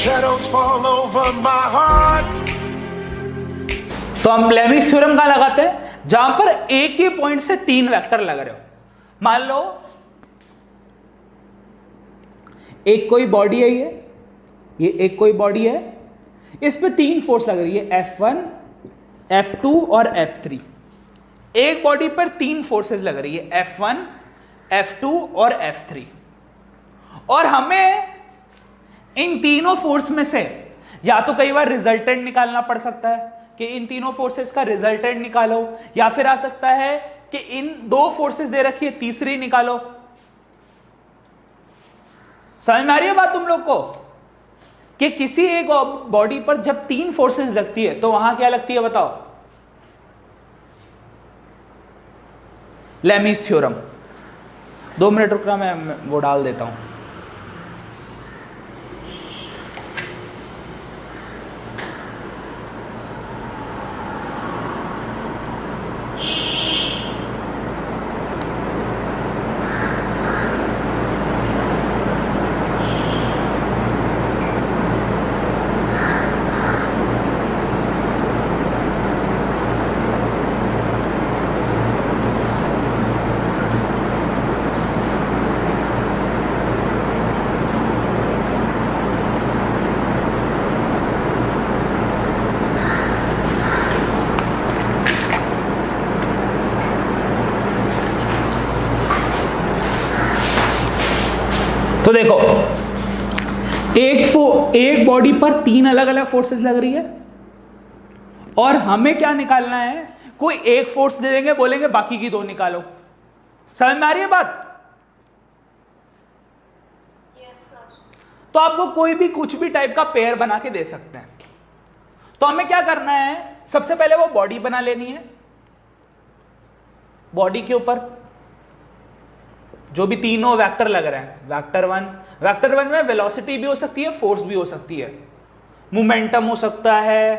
Shadows fall over my heart. तो हम Lami's theorem कहां लगाते हैं? जहां पर एक के पॉइंट से 3 वेक्टर लग रहे हो। मान लो एक कोई बॉडी है, ये एक कोई बॉडी है, इस पे 3 फोर्स लग रही है, F1, F2 और F3। एक बॉडी पर 3 फोर्सेस लग रही है, F1, F2 और F3, और हमें इन तीनों फोर्स में से या तो कई बार रिजल्टेंट निकालना पड़ सकता है कि इन तीनों फोर्सेस का रिजल्टेंट निकालो, या फिर आ सकता है कि इन 2 फोर्सेस दे रखी है, तीसरी निकालो। समझ में आ रही है बात तुम लोग को कि किसी एक बॉडी पर जब 3 फोर्सेस लगती है तो वहां क्या लगती है बताओ? Lami's theorem. 2 मिनट रुकना, मैं वो डाल देता हूं। तो देखो एक बॉडी पर 3 अलग अलग फोर्सेस लग रही है, और हमें क्या निकालना है? कोई एक फोर्स दे देंगे, बोलेंगे बाकी की 2 निकालो। समझ में आ रही है बात? Yes sir. तो आपको कोई भी कुछ भी टाइप का पेयर बना के दे सकते हैं। तो हमें क्या करना है? सबसे पहले वो बॉडी बना लेनी है। बॉडी के ऊपर जो भी तीनों वेक्टर लग रहे हैं, वेक्टर 1 में वेलोसिटी भी हो सकती है, फोर्स भी हो सकती है, मोमेंटम हो सकता है,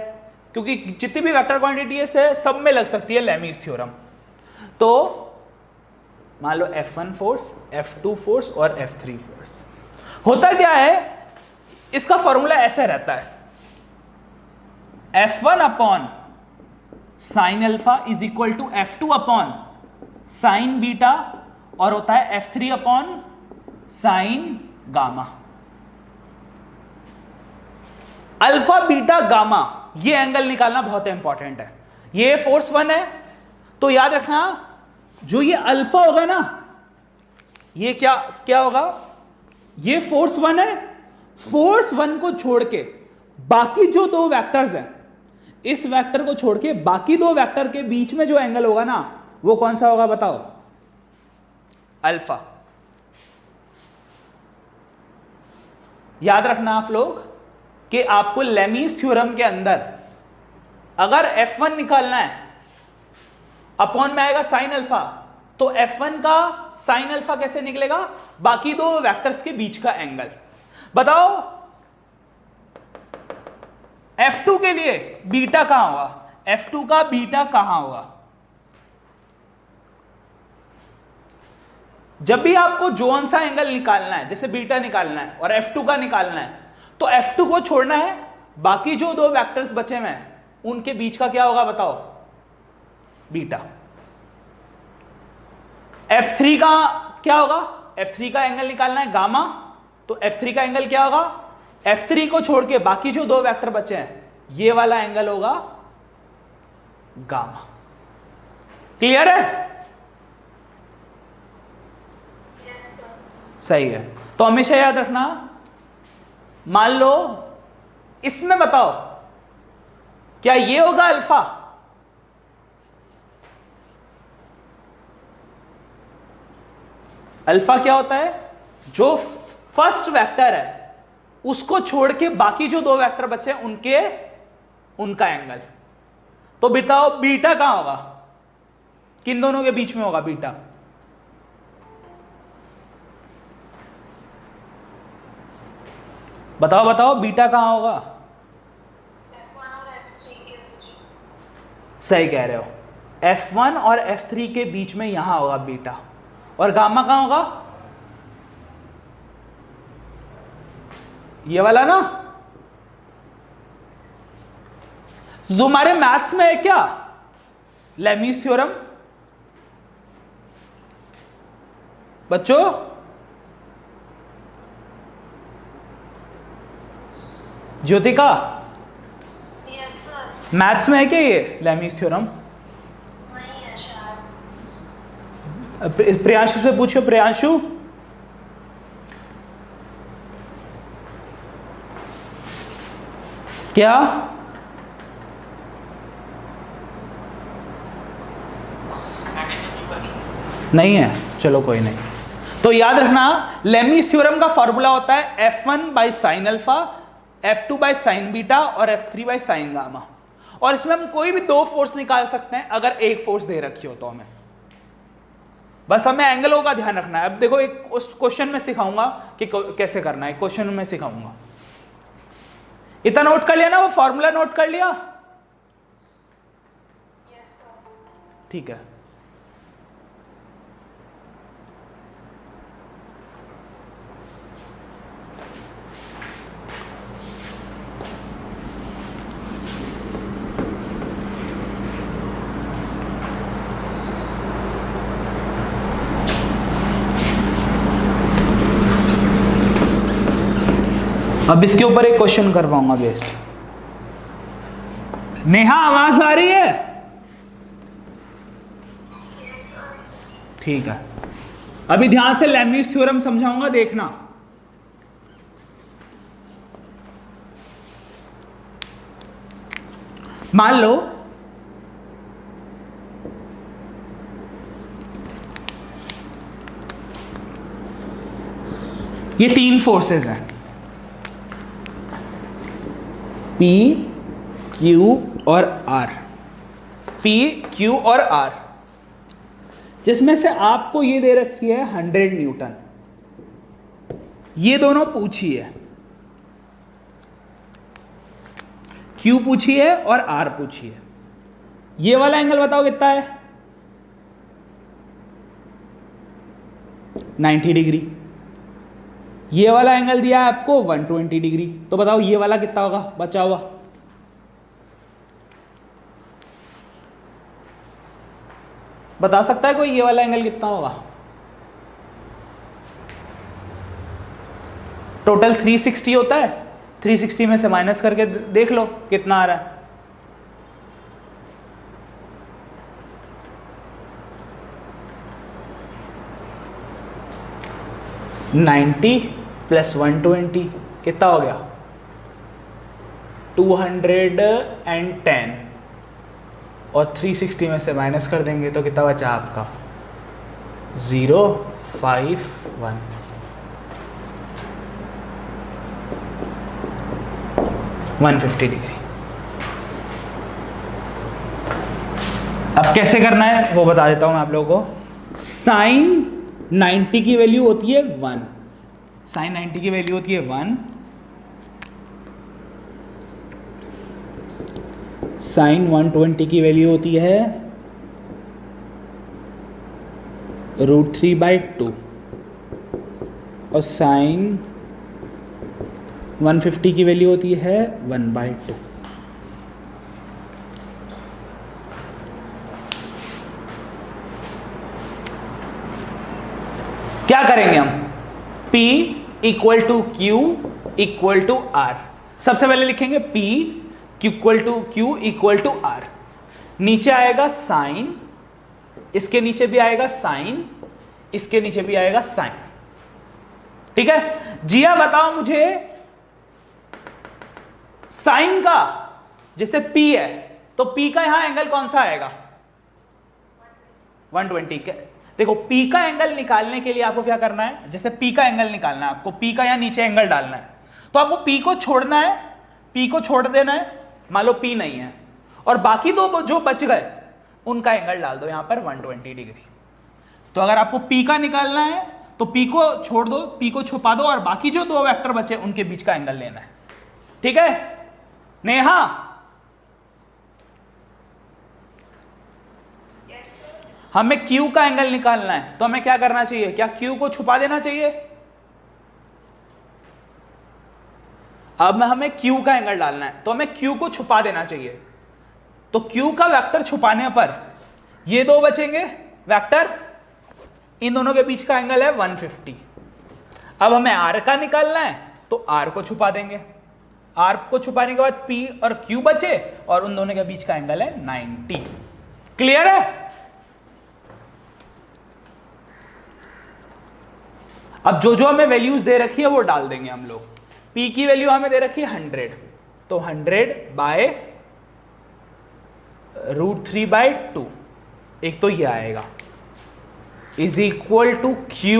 क्योंकि जितनी भी वेक्टर क्वांटिटी है सब में लग सकती है लेमिस थ्योरम। तो मान लो F1 फोर्स, F2 फोर्स और F3 फोर्स। होता क्या है, इसका फॉर्मूला ऐसे रहता है, F1 upon sine alpha is equal to F2 upon sine beta, और होता है F3 upon sine gamma. Alpha beta gamma, ये एंगल निकालना बहुत इंपॉर्टेंट है। ये फोर्स 1 है, तो याद रखना जो ये अल्फा होगा ना, ये क्या होगा? ये फोर्स 1 है। फोर्स 1 को छोड़ के बाकी जो 2 वेक्टर्स हैं, इस वेक्टर को छोड़ के बाकी 2 वेक्टर के बीच में जो एंगल होगा ना, वो कौन सा होगा बताओ? अल्फा। याद रखना आप लोग कि आपको लेमिस थ्योरम के अंदर अगर F1 निकालना है, अपॉन में आएगा साइन अल्फा, तो F1 का साइन अल्फा कैसे निकलेगा? बाकी 2 वेक्टर्स के बीच का एंगल। बताओ F2 के लिए बीटा कहां होगा? F2 का बीटा कहां होगा? जब भी आपको जोन सा एंगल निकालना है, जैसे बीटा निकालना है और F2 का निकालना है, तो F2 को छोड़ना है, बाकी जो 2 वेक्टर्स बचे हुए हैं उनके बीच का क्या होगा बताओ? बीटा। F3 का क्या होगा? F3 का एंगल निकालना है गामा, तो F3 का एंगल क्या होगा? F3 को छोड़ के बाकी जो 2 वेक्टर बचे हैं, ये वाला एंगल होगा गामा। क्लियर है? सही है। तो हमेशा याद रखना, मान लो इसमें बताओ क्या ये होगा अल्फा? अल्फा क्या होता है? जो फर्स्ट वेक्टर है उसको छोड़ के बाकी जो 2 वेक्टर बचे हैं उनका एंगल। तो बताओ बीटा कहां होगा? किन दोनों के बीच में होगा बीटा? बताओ बीटा कहां होगा? F1 और F3 के बीच। सही कह रहे हो, F1 और F3 के बीच में यहां होगा बीटा। और गामा कहां होगा? ये वाला ना, तुम्हारे मैथ्स में है क्या लेमीज थ्योरम बच्चों? Jyotika, yes sir. मैथ्स में है क्या ये लेमीज थ्योरम? नहीं है शायद। प्रियांशु से पूछो। प्रियांशु, क्या? नहीं है, चलो कोई नहीं। तो याद रखना लेमीज थ्योरम का फॉर्मूला होता है F1 by sine alpha, F2 by sine beta और F3 बाई साइन गामा। और इसमें हम कोई भी दो फोर्स निकाल सकते हैं अगर एक फोर्स दे रखी हो तो हमें, बस हमें एंगलों का ध्यान रखना है। अब देखो एक उस क्वेश्चन में सिखाऊंगा कि कैसे करना है, क्वेश्चन में सिखाऊंगा। इतना नोट कर लिया ना, वो फॉर्मूला नोट कर लिया? Yes sir. ठीक है। अब इसके ऊपर एक क्वेश्चन करवाऊंगा बेस्ट। नेहा, आवाज आ रही है? Yes sir. ठीक है, अभी ध्यान से लेमीज थ्योरम समझाऊंगा, देखना। मान लो ये तीन फोर्सेस हैं, P, Q और R। P, Q और R, जिसमें से आपको ये दे रखी है 100 न्यूटन। ये दोनों पूछी है, Q पूछी है और R पूछी है। ये वाला एंगल बताओ कितना है? 90 डिग्री। ये वाला एंगल दिया है आपको 120 डिग्री। तो बताओ ये वाला कितना होगा बचा हुआ? बता सकता है कोई ये वाला एंगल कितना होगा? टोटल 360 होता है, 360 में से माइनस करके देख लो कितना आ रहा है। नाइन्टी प्लस 120 कितना हो गया? 210। और 360 में से माइनस कर देंगे तो कितना बचा आपका? 051। 150 डिग्री। अब कैसे करना है वो बता देता हूं मैं आप लोगों को। साइन 90 की वैल्यू होती है 1। साइन 90 की वैल्यू होती है 1। साइन 120 की वैल्यू होती है √3/2। और साइन 150 की वैल्यू होती है 1/2। क्या करेंगे हम? P equal to Q equal to R। सबसे पहले लिखेंगे P equal to Q equal to R। नीचे आएगा साइन, इसके नीचे भी आएगा साइन, इसके नीचे भी आएगा साइन। ठीक है, जिया बताओ मुझे साइन का जैसे P है तो P का यहां एंगल कौन सा आएगा? 120 के। देखो P का एंगल निकालने के लिए आपको क्या करना है? जैसे P का एंगल निकालना है आपको, P का यहां नीचे एंगल डालना है, तो आपको P को छोड़ना है, P को छोड़ देना है। मान लो P नहीं है और बाकी दो जो बच गए उनका एंगल डाल दो यहां पर 120 डिग्री। तो अगर आपको P का निकालना है तो P को छोड़ दो, P को छुपा दो और बाकी जो दो वेक्टर बचे उनके बीच का एंगल लेना है। ठीक है नेहा? हमें Q का एंगल निकालना है तो हमें क्या करना चाहिए? क्या Q को छुपा देना चाहिए? अब हमें Q का एंगल डालना है तो हमें Q को छुपा देना चाहिए। तो Q का वेक्टर छुपाने पर ये दो बचेंगे वेक्टर, इन दोनों के बीच का एंगल है 150। अब हमें R का निकालना है तो R को छुपा देंगे, R को छुपाने के बाद P और Q बचे और उन दोनों के बीच का एंगल है 90। क्लियर है? अब जो जो हमें वैल्यूज दे रखी है वो डाल देंगे हम लोग। P की वैल्यू हमें दे रखी है 100, तो 100 बाय √3/2, एक तो ये आएगा, is equal to Q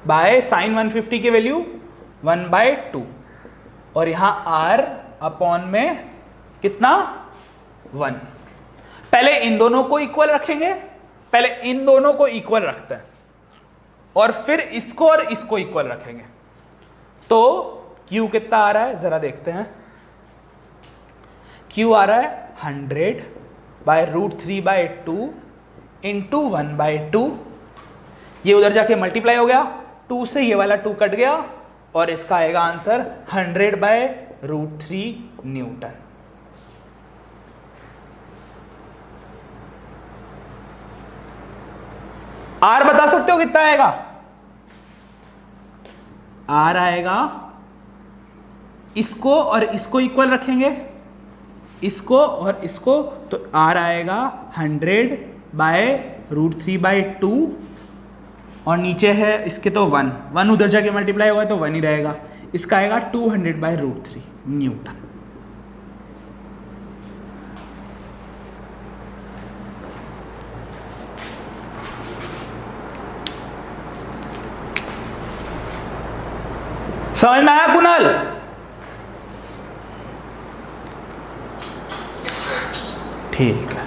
by sine 150 की वैल्यू 1/2, और यहां R अपॉन में कितना 1। पहले इन दोनों को इक्वल रखेंगे, पहले इन दोनों को इक्वल रखते हैं और फिर इसको और इसको इक्वल रखेंगे। तो Q कितना आ रहा है जरा देखते हैं। Q आ रहा है 100 बाय √3/2 इंटू 1/2, ये उधर जाके मल्टीप्लाई हो गया, 2 से ये वाला 2 कट गया और इसका आएगा आंसर 100 बाय √3 न्यूटन। R बता सकते हो कितना आएगा? R आएगा, इसको और इसको इक्वल रखेंगे, इसको और इसको, तो R आएगा 100 बाय √3/2 और नीचे है इसके तो 1 उधर जाके मल्टीप्लाई होगा तो 1 ही रहेगा, इसका आएगा 200 बाय √3 न्यूटन। समझ में आया कुणाल? ठीक है।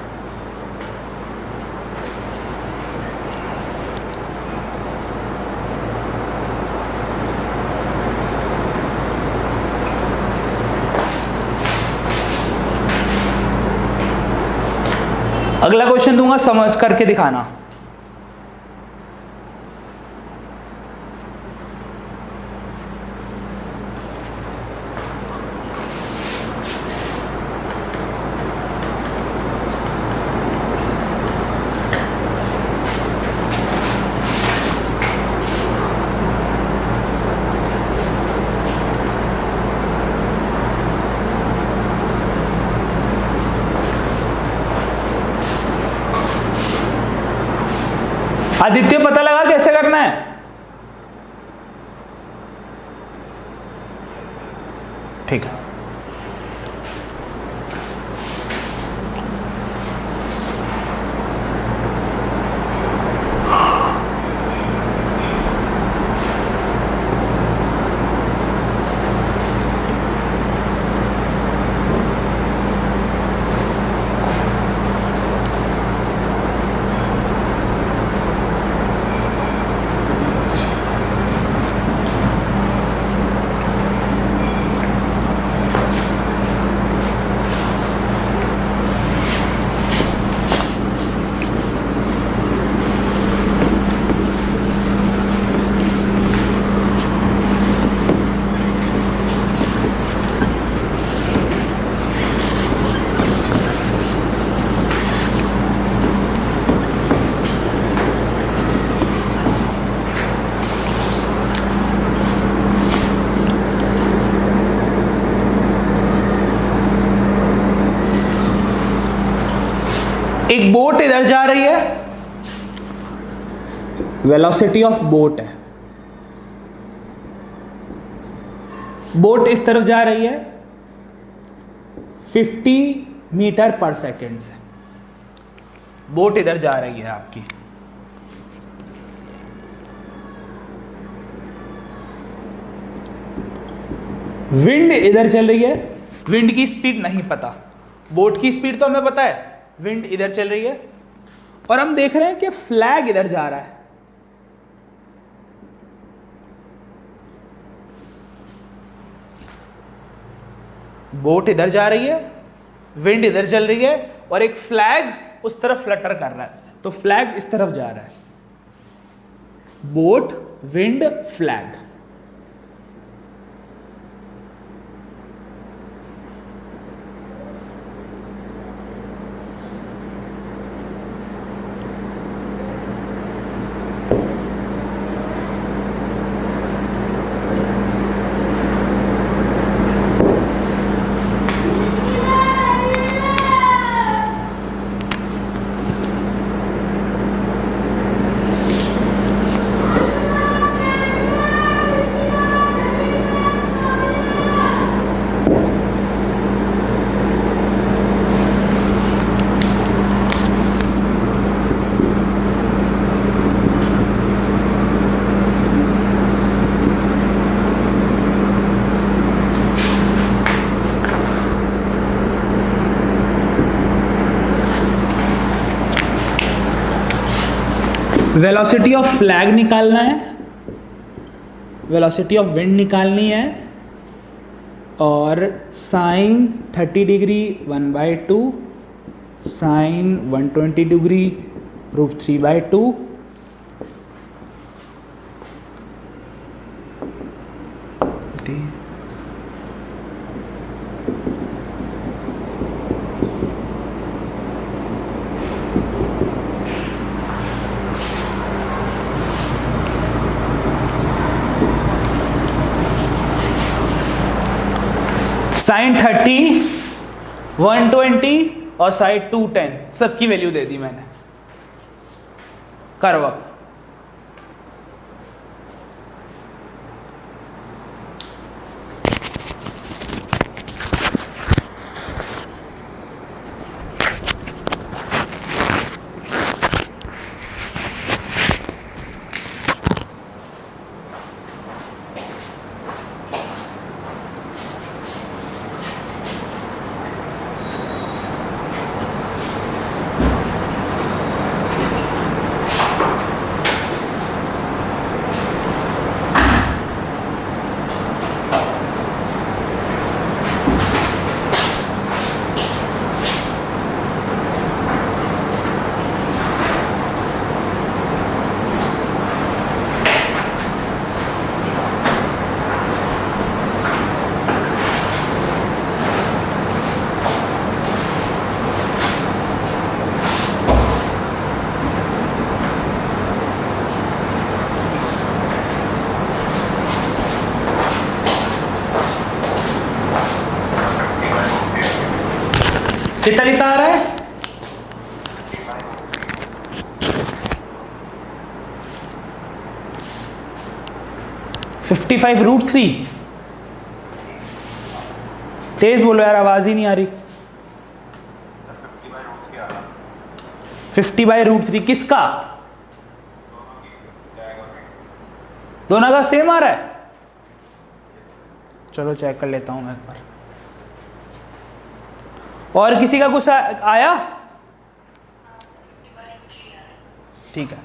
अगला क्वेश्चन दूंगा, समझ करके दिखाना। आदित्य पता लगा कैसे करना है? ठीक है। एक बोट इधर जा रही है, वेलोसिटी ऑफ बोट है, बोट इस तरफ जा रही है 50 मीटर पर सेकेंड से, बोट इधर जा रही है आपकी। विंड इधर चल रही है, विंड की स्पीड नहीं पता, बोट की स्पीड तो हमें पता है, विंड इधर चल रही है और हम देख रहे हैं कि फ्लैग इधर जा रहा है। बोट इधर जा रही है, विंड इधर चल रही है और एक फ्लैग उस तरफ फ्लटर कर रहा है, तो फ्लैग इस तरफ जा रहा है। Boat, wind, flag. Velocity of flag निकालना है, वेलोसिटी ऑफ विंड निकालनी है, और sine 30 degree 1/2, sine 120 degree √3/2, sine 30, 120 और साइन 210 सबकी वैल्यू दे दी मैंने। करो अब। कितना कितना आ रहा है? 55√3। तेज बोलो यार, आवाज ही नहीं आ रही। 50/√3 किसका? दोनों का सेम आ रहा है? चलो चेक कर लेता हूं मैं एक बार। और किसी का कुछ आया? ठीक है,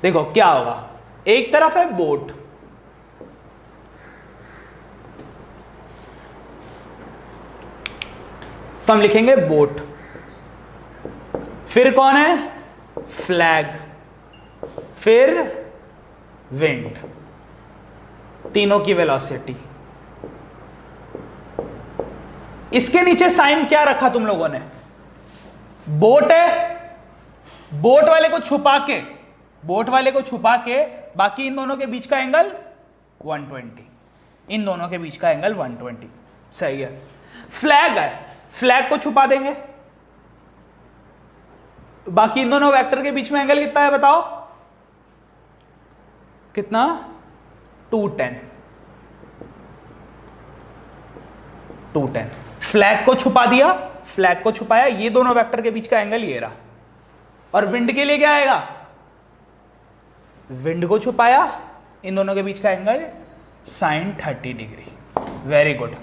देखो क्या होगा। एक तरफ है बोट, तो हम लिखेंगे बोट। फिर कौन है? फ्लैग, फिर विंड, तीनों की वेलोसिटी। इसके नीचे साइन क्या रखा तुम लोगों ने? बोट है, बोट वाले को छुपा के, बोट वाले को छुपा के बाकी इन दोनों के बीच का एंगल 120, इन दोनों के बीच का एंगल 120। सही है। फ्लैग है, फ्लैग को छुपा देंगे, बाकी इन दोनों वेक्टर के बीच में एंगल कितना है बताओ? कितना? 210। 210। फ्लैग को छुपा दिया, फ्लैग को छुपाया, ये दोनों वेक्टर के बीच का एंगल ये रहा। और विंड के लिए क्या आएगा? विंड को छुपाया, इन दोनों के बीच का angle sine 30 degree. Very good.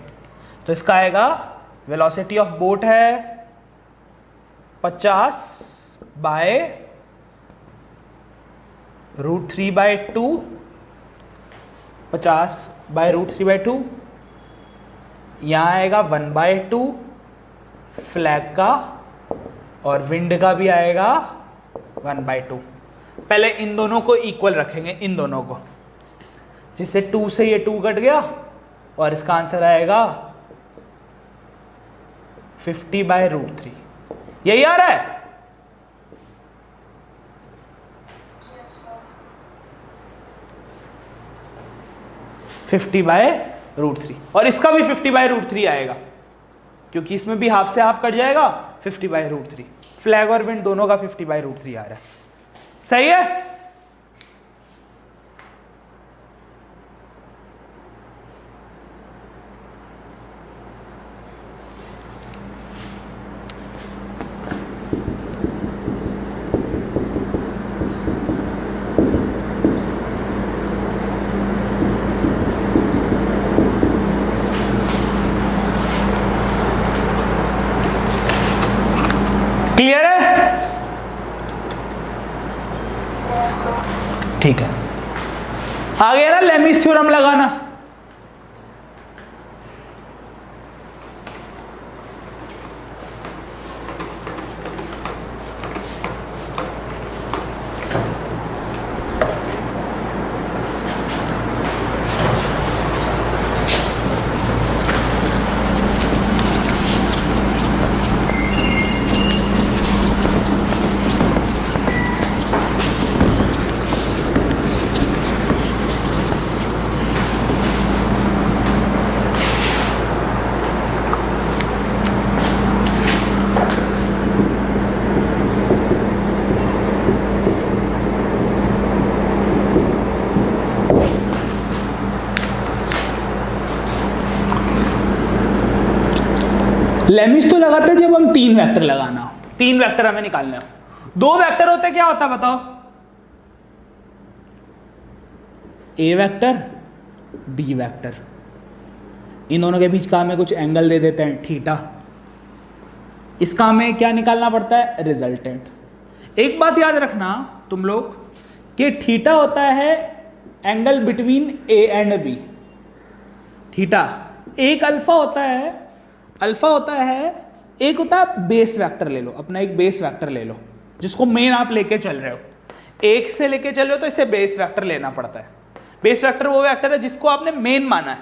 तो इसका आएगा, वेलोसिटी ऑफ बोट है 50/√3/2, 50/√3/2। यहां आएगा 1/2 फ्लैग का, और विंड का भी आएगा 1/2। पहले इन दोनों को इक्वल रखेंगे, इन दोनों को, जिससे 2 से ये 2 कट गया, और इसका आंसर आएगा 50/√3। यही आ रहा है? Yes, sir. 50/√3, और इसका भी 50/√3 आएगा, क्योंकि इसमें भी हाफ से हाफ कट जाएगा। 50/√3, फ्लैग और विंड दोनों का 50/√3 आ रहा है। सही है। क्लियर है? Yes, ठीक है, आ गया ना लेमीज थ्योरम लगाना। लेमिस तो लगाते हैं जब हम 3 वेक्टर लगाना हो, 3 वेक्टर हमें निकालने हो। 2 वेक्टर होते क्या होता है बताओ? ए वेक्टर बी वेक्टर, इन दोनों के बीच का हमें कुछ एंगल दे देते हैं थीटा, इसका हमें क्या निकालना पड़ता है? रिजल्टेंट। एक बात याद रखना तुम लोग कि थीटा होता है angle between A and B, theta. एक अल्फा होता है, अल्फा होता है, एक होता है बेस वेक्टर। ले लो अपना एक बेस वेक्टर ले लो जिसको मेन आप लेके चल रहे हो, एक से लेके चल रहे हो तो इसे बेस वेक्टर लेना पड़ता है। बेस वेक्टर वो वेक्टर है जिसको आपने मेन माना है।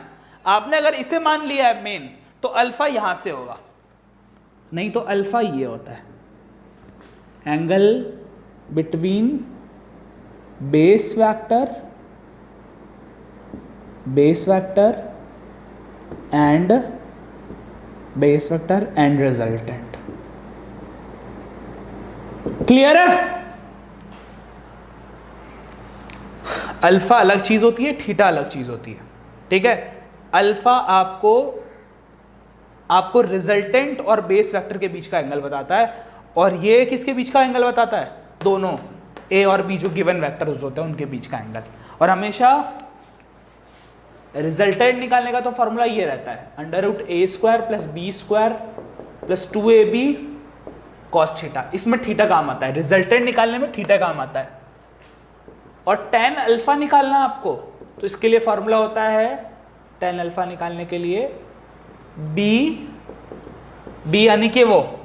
आपने अगर इसे मान लिया है मेन तो अल्फा यहां से होगा, नहीं तो अल्फा ये होता है angle between base vector and resultant. Clear है? अल्फा अलग चीज होती है, थीटा अलग चीज होती है, ठीक है। अल्फा आपको रिजल्टेंट और बेस वेक्टर के बीच का एंगल बताता है, और ये किसके बीच का एंगल बताता है? दोनों ए और बी जो गिवन वेक्टर्स होते हैं उनके बीच का एंगल। और हमेशा रिजल्टेंट निकालने का तो फॉर्मूला ये रहता है √a² + b² + 2ab cos theta. इसमें थीटा काम आता है, रिजल्टेंट निकालने में थीटा काम आता है। और tan अल्फा निकालना आपको, तो इसके लिए फॉर्मूला होता है tan अल्फा निकालने के लिए b यानी कि वो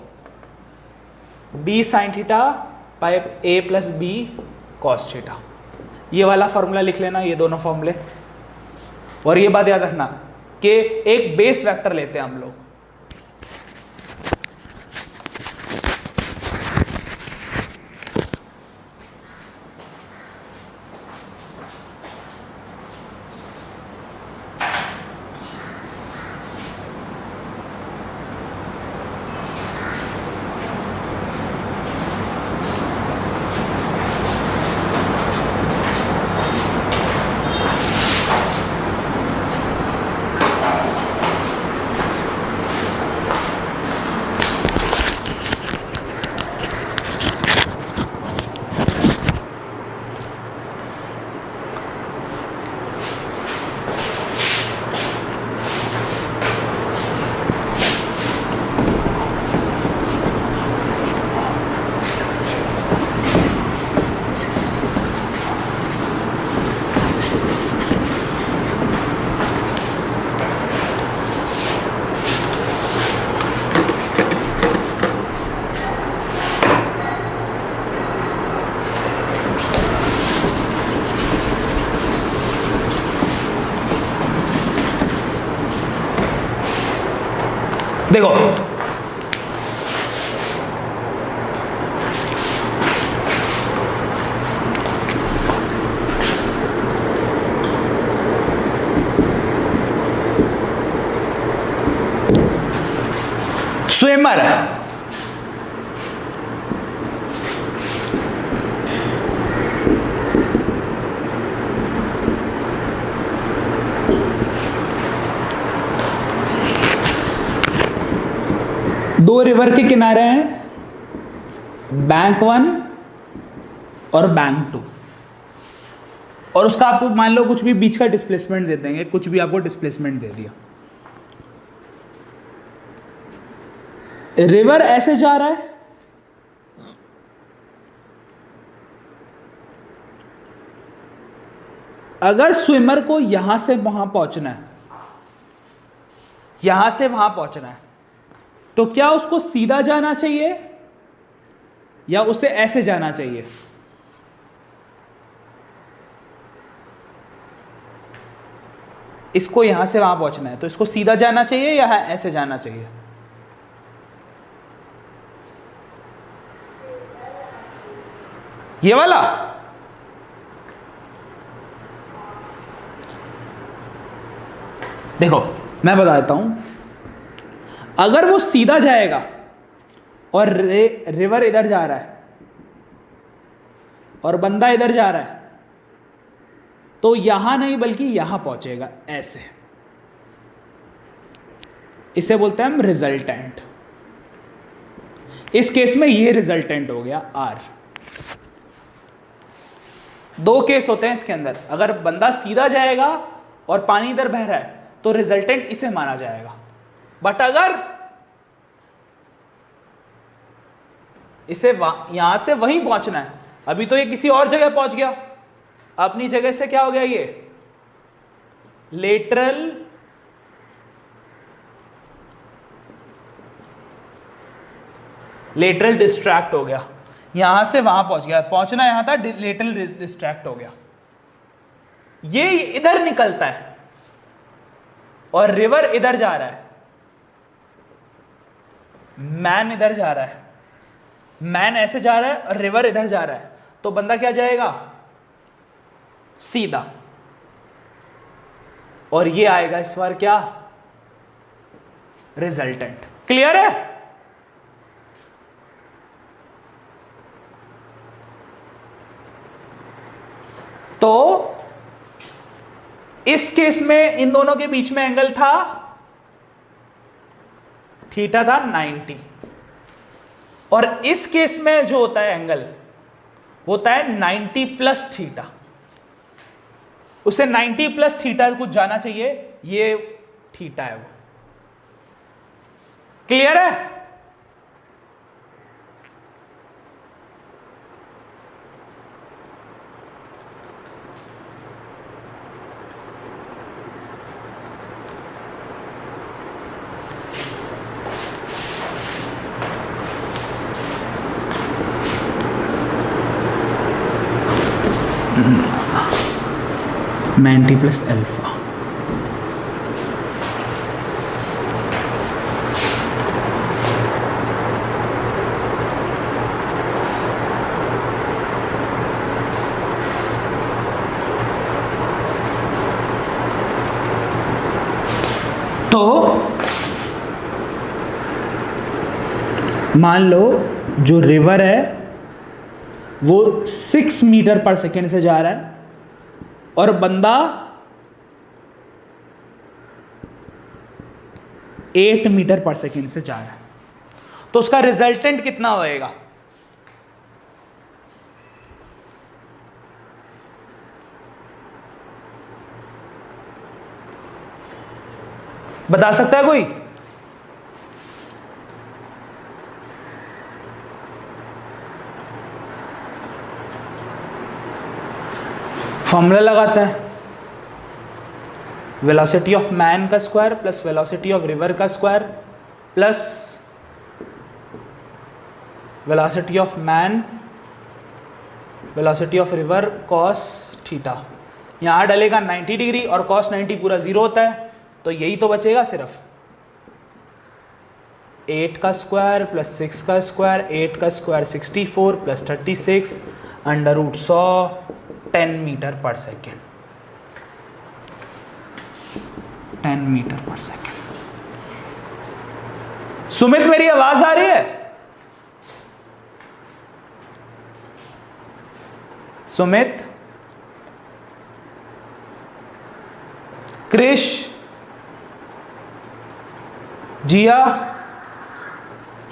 b sin theta by a + b cos theta. ये वाला फॉर्मूला लिख लेना, ये दोनों फॉर्मूले। और ये बात याद रखना कि एक बेस वेक्टर लेते हैं हम लोग, देखो स्विमर दो रिवर के किनारे हैं, बैंक 1 और बैंक 2, और उसका आपको मान लो कुछ भी बीच का डिस्प्लेसमेंट दे देंगे, कुछ भी आपको डिस्प्लेसमेंट दे दिया। रिवर ऐसे जा रहा है, अगर स्विमर को यहां से वहां पहुंचना है, यहां से वहां पहुंचना है, तो क्या उसको सीधा जाना चाहिए या उसे ऐसे जाना चाहिए? इसको यहां से वहां पहुंचना है तो इसको सीधा जाना चाहिए या ऐसे जाना चाहिए? ये वाला? देखो मैं बता देता हूं, अगर वो सीधा जाएगा और रिवर इधर जा रहा है और बंदा इधर जा रहा है, तो यहां नहीं बल्कि यहां पहुंचेगा, ऐसे। इसे बोलते हैं हम रिजल्टेंट। इस केस में ये रिजल्टेंट हो गया आर। दो केस होते हैं इसके अंदर, अगर बंदा सीधा जाएगा और पानी इधर बह रहा है तो रिजल्टेंट इसे माना जाएगा, बट अगर इसे यहां से वहीं पहुंचना है, अभी तो ये किसी और जगह पहुंच गया, अपनी जगह से क्या हो गया, ये लेटरल डिस्ट्रैक्ट हो गया, यहां से वहां पहुंच गया, पहुंचना यहां था, लेटरल डिस्ट्रैक्ट हो गया। ये इधर निकलता है और रिवर इधर जा रहा है, मैन इधर जा रहा है, मैन ऐसे जा रहा है और रिवर इधर जा रहा है, तो बंदा क्या जाएगा, सीधा, और ये आएगा इस बार क्या, रिजल्टेंट। क्लियर है? तो इस केस में इन दोनों के बीच में एंगल था, थीटा था 90, और इस केस में जो होता है एंगल होता है 90 प्लस थीटा। उसे 90 प्लस थीटा कुछ जाना चाहिए, ये थीटा है वो। क्लियर है? Ninety plus alpha. तो मान लो जो रिवर है वो 6 मीटर पर सेकेंड से जा रहा है और बंदा 8 मीटर पर सेकेंड से जा रहा है, तो उसका रिजल्टेंट कितना होएगा? बता सकता है कोई? फॉर्मूला लगाता है, वेलोसिटी ऑफ मैन का square plus velocity of river का square plus velocity of man velocity of river cos theta. यहां डलेगा 90 डिग्री और कॉस 90 पूरा 0 होता है, तो यही तो बचेगा सिर्फ 8 का स्क्वायर प्लस 6 का स्क्वायर, 8 का square 64 plus 36 under root 100 10 metre per second, 10 metre per second. Sumit मेरी आवाज आ रही है? Sumit, Krish, Jiya,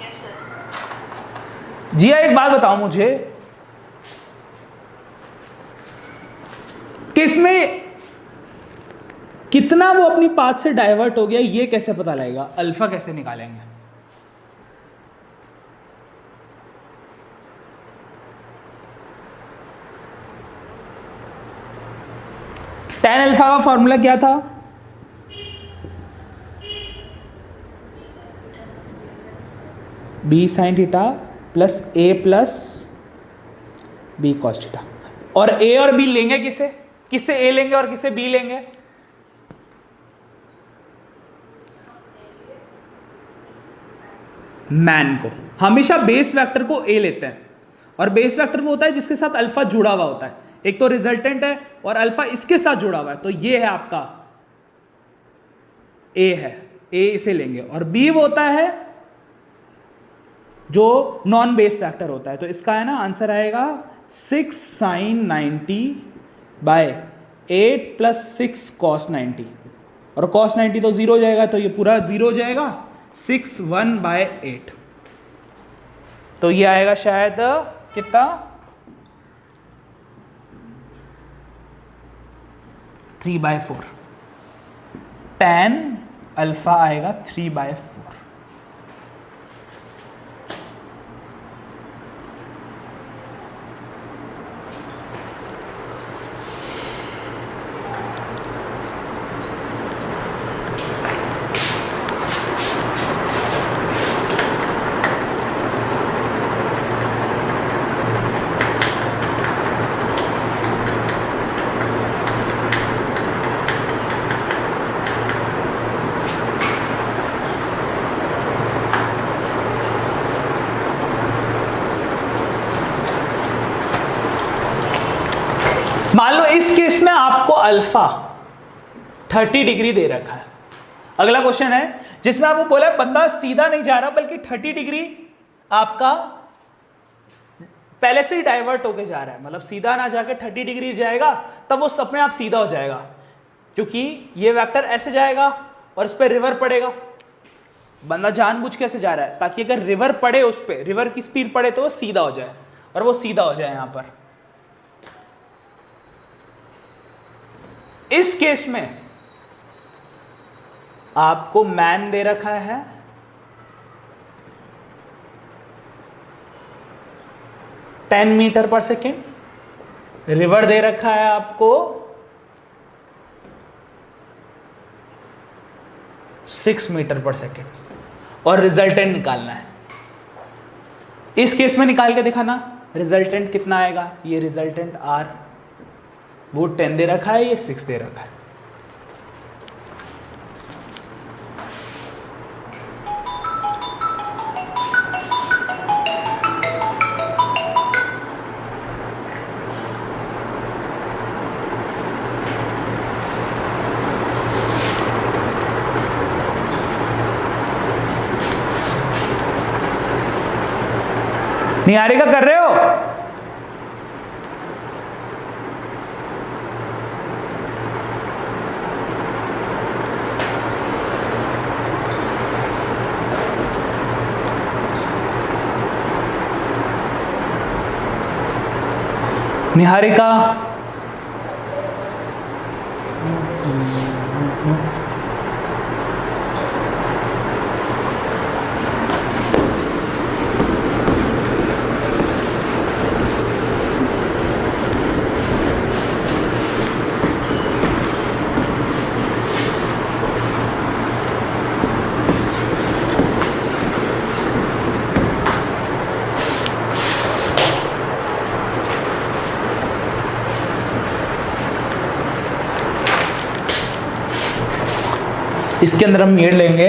yes sir. जिया एक बात बताओ मुझे कि इसमें कितना वो अपनी पाथ से डाइवर्ट हो गया, ये कैसे पता लगेगा? अल्फा कैसे निकालेंगे? tan अल्फा का फॉर्मूला क्या था? बी साइन थीटा प्लस ए प्लस बी कॉस थीटा। और ए और बी लेंगे किसे? किससे ए लेंगे और किससे बी लेंगे? मैन को। हमेशा बेस वेक्टर को ए लेते हैं, और बेस वेक्टर वो होता है जिसके साथ अल्फा जुड़ा हुआ होता है। एक तो रिजल्टेंट है और अल्फा इसके साथ जुड़ा हुआ है, तो ये है आपका ए है, ए इसे लेंगे। और बी वो होता है जो नॉन बेस वेक्टर होता है, तो इसका है ना आंसर आएगा 6 साइन 90 बाय 8 प्लस 6 कॉस 90। और कॉस 90 तो जीरो हो जाएगा, तो ये पूरा जीरो हो जाएगा, 6 1 बाय 8। तो ये आएगा शायद कितना, 3/4। tan अल्फा आएगा 3/4। मान लो इस केस में आपको अल्फा 30 डिग्री दे रखा है। अगला क्वेश्चन है जिसमें आपको बोला है बंदा सीधा नहीं जा रहा बल्कि 30 डिग्री आपका पहले से ही डाइवर्ट होके जा रहा है, मतलब सीधा ना जाके 30 डिग्री जाएगा, तब वो अपने आप सीधा हो जाएगा, क्योंकि ये वेक्टर ऐसे जाएगा और इस पर रिवर पड़ेगा। बंदा जानबूझ के ऐसे जा रहा है ताकि अगर रिवर पड़े, उस पर रिवर की स्पीड पड़े तो वो सीधा हो जाए, और वो सीधा हो जाए। यहां पर इस केस में आपको मैन दे रखा है 10 मीटर पर सेकेंड, रिवर दे रखा है आपको 6 मीटर पर सेकेंड, और रिजल्टेंट निकालना है। इस केस में निकाल के दिखाना रिजल्टेंट कितना आएगा। ये रिजल्टेंट आर, वो 10 दे रखा है, ये 6 दे रखा है। निहारिका कर रहे हो? निहारिका इसके अंदर हम ये लेंगे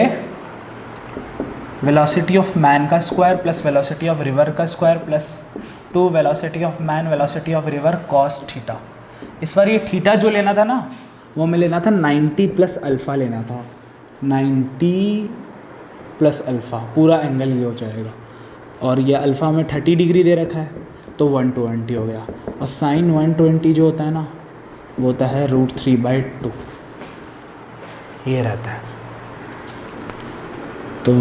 वेलोसिटी ऑफ मैन का square plus velocity of river का square plus 2 velocity of man velocity of river cos theta. इस बार ये थीटा जो लेना था ना, वो हमें लेना था 90 प्लस अल्फ़ा लेना था, 90 प्लस अल्फ़ा, पूरा एंगल ये हो जाएगा। और ये अल्फ़ा में 30 डिग्री दे रखा है, तो 120 हो गया। और साइन 120 जो होता है ना, वो होता है √3/2, ये रहता है। तो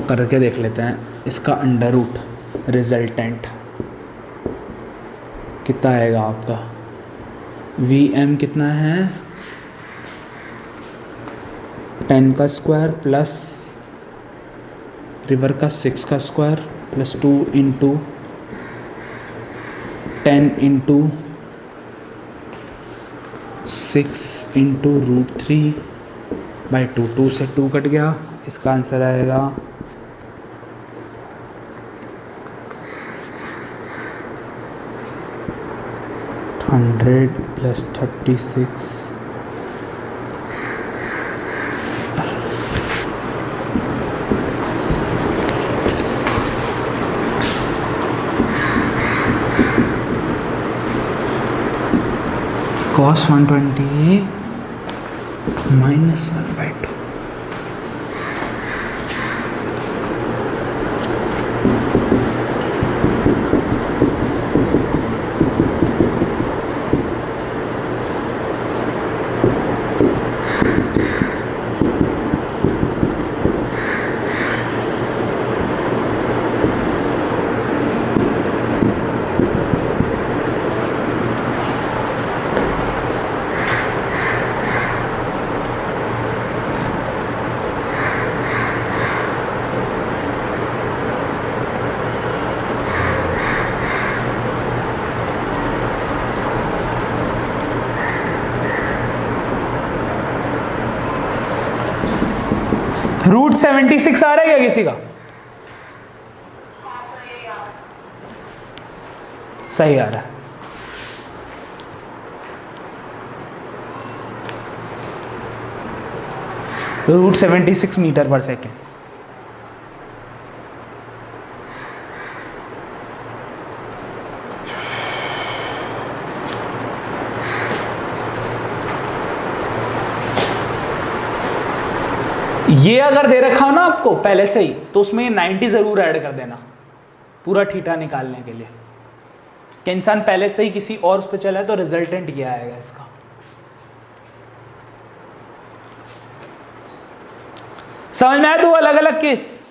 करके देख लेते हैं इसका अंडर रूट रिजल्टेंट कितना आएगा आपका। VM कितना है, 10 का स्क्वायर प्लस रिवर का 6 का square plus 2 into 10 into 6 6 into √3/2, 2 से 2 कट गया, इसका आंसर आएगा 100 + 36। cos 120 - 1/2। √76 आ रहा है क्या किसी का? हाँ सर, ये यार सही आ रहा है। √76 मीटर/सेकेंड। ये अगर दे रखा हो ना आपको पहले से ही, तो उसमें ये 90 जरूर ऐड कर देना पूरा थीटा निकालने के लिए, कि इंसान पहले से ही किसी और उस पर चला है तो रिजल्टेंट ये आएगा इसका। समझ में आया? दो अलग अलग केस।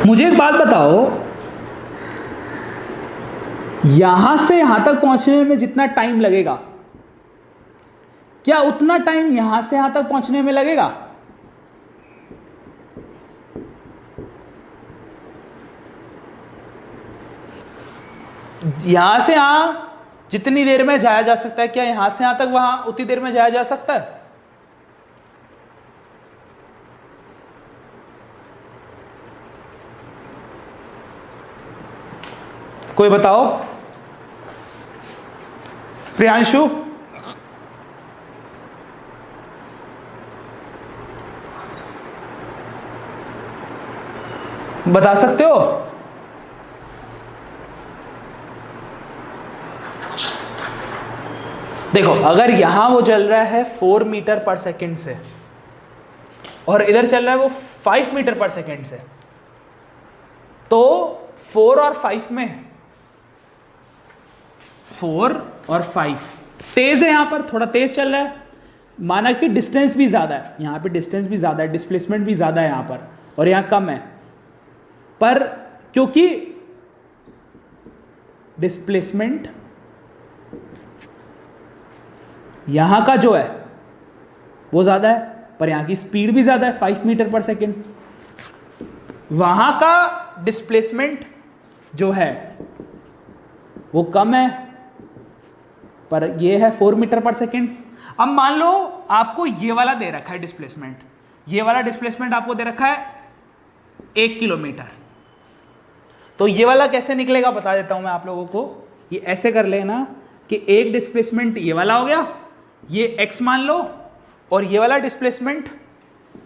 मुझे एक बात बताओ, यहां से यहां तक पहुंचने में जितना टाइम लगेगा, क्या उतना टाइम यहां से यहां तक पहुंचने में लगेगा? यहां से यहां जितनी देर में जाया जा सकता है, क्या यहां से यहां तक वहां उतनी देर में जाया जा सकता है? कोई बताओ? प्रियांशु, बता सकते हो? देखो, अगर यहां वो चल रहा है 4 मीटर/सेकेंड से और इधर चल रहा है वो 5 मीटर/सेकेंड से, तो 4 और 5 में 4 और 5 तेज है, यहां पर थोड़ा तेज चल रहा है, माना कि डिस्टेंस भी ज्यादा है, यहां पे डिस्टेंस भी ज्यादा है, डिस्प्लेसमेंट भी ज्यादा है यहां पर, और यहां कम है, पर क्योंकि डिस्प्लेसमेंट यहां का जो है वो ज्यादा है, पर यहां की स्पीड भी ज्यादा है 5 मीटर/सेकेंड, वहां का डिस्प्लेसमेंट जो है वो कम है, पर ये है 4 मीटर/सेकेंड। अब मान लो आपको ये वाला दे रखा है डिस्प्लेसमेंट, ये वाला डिस्प्लेसमेंट आपको दे रखा है 1 किलोमीटर, तो ये वाला कैसे निकलेगा बता देता हूं मैं आप लोगों को। ये ऐसे कर लेना कि एक डिस्प्लेसमेंट ये वाला हो गया, ये x मान लो, और ये वाला डिस्प्लेसमेंट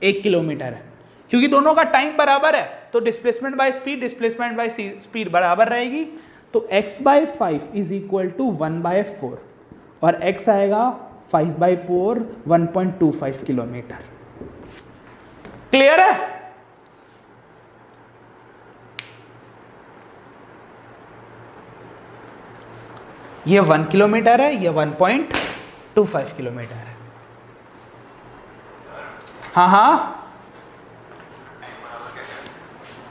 1 किलोमीटर है, क्योंकि दोनों का टाइम बराबर है, तो displacement by speed, displacement by speed बराबर रहेगी, तो x/5 इज इक्वल टू 1/4, और x आएगा 5/4 1.25 किलोमीटर। क्लियर है? ये 1 किलोमीटर है, ये 1.25 किलोमीटर है। हाँ हाँ,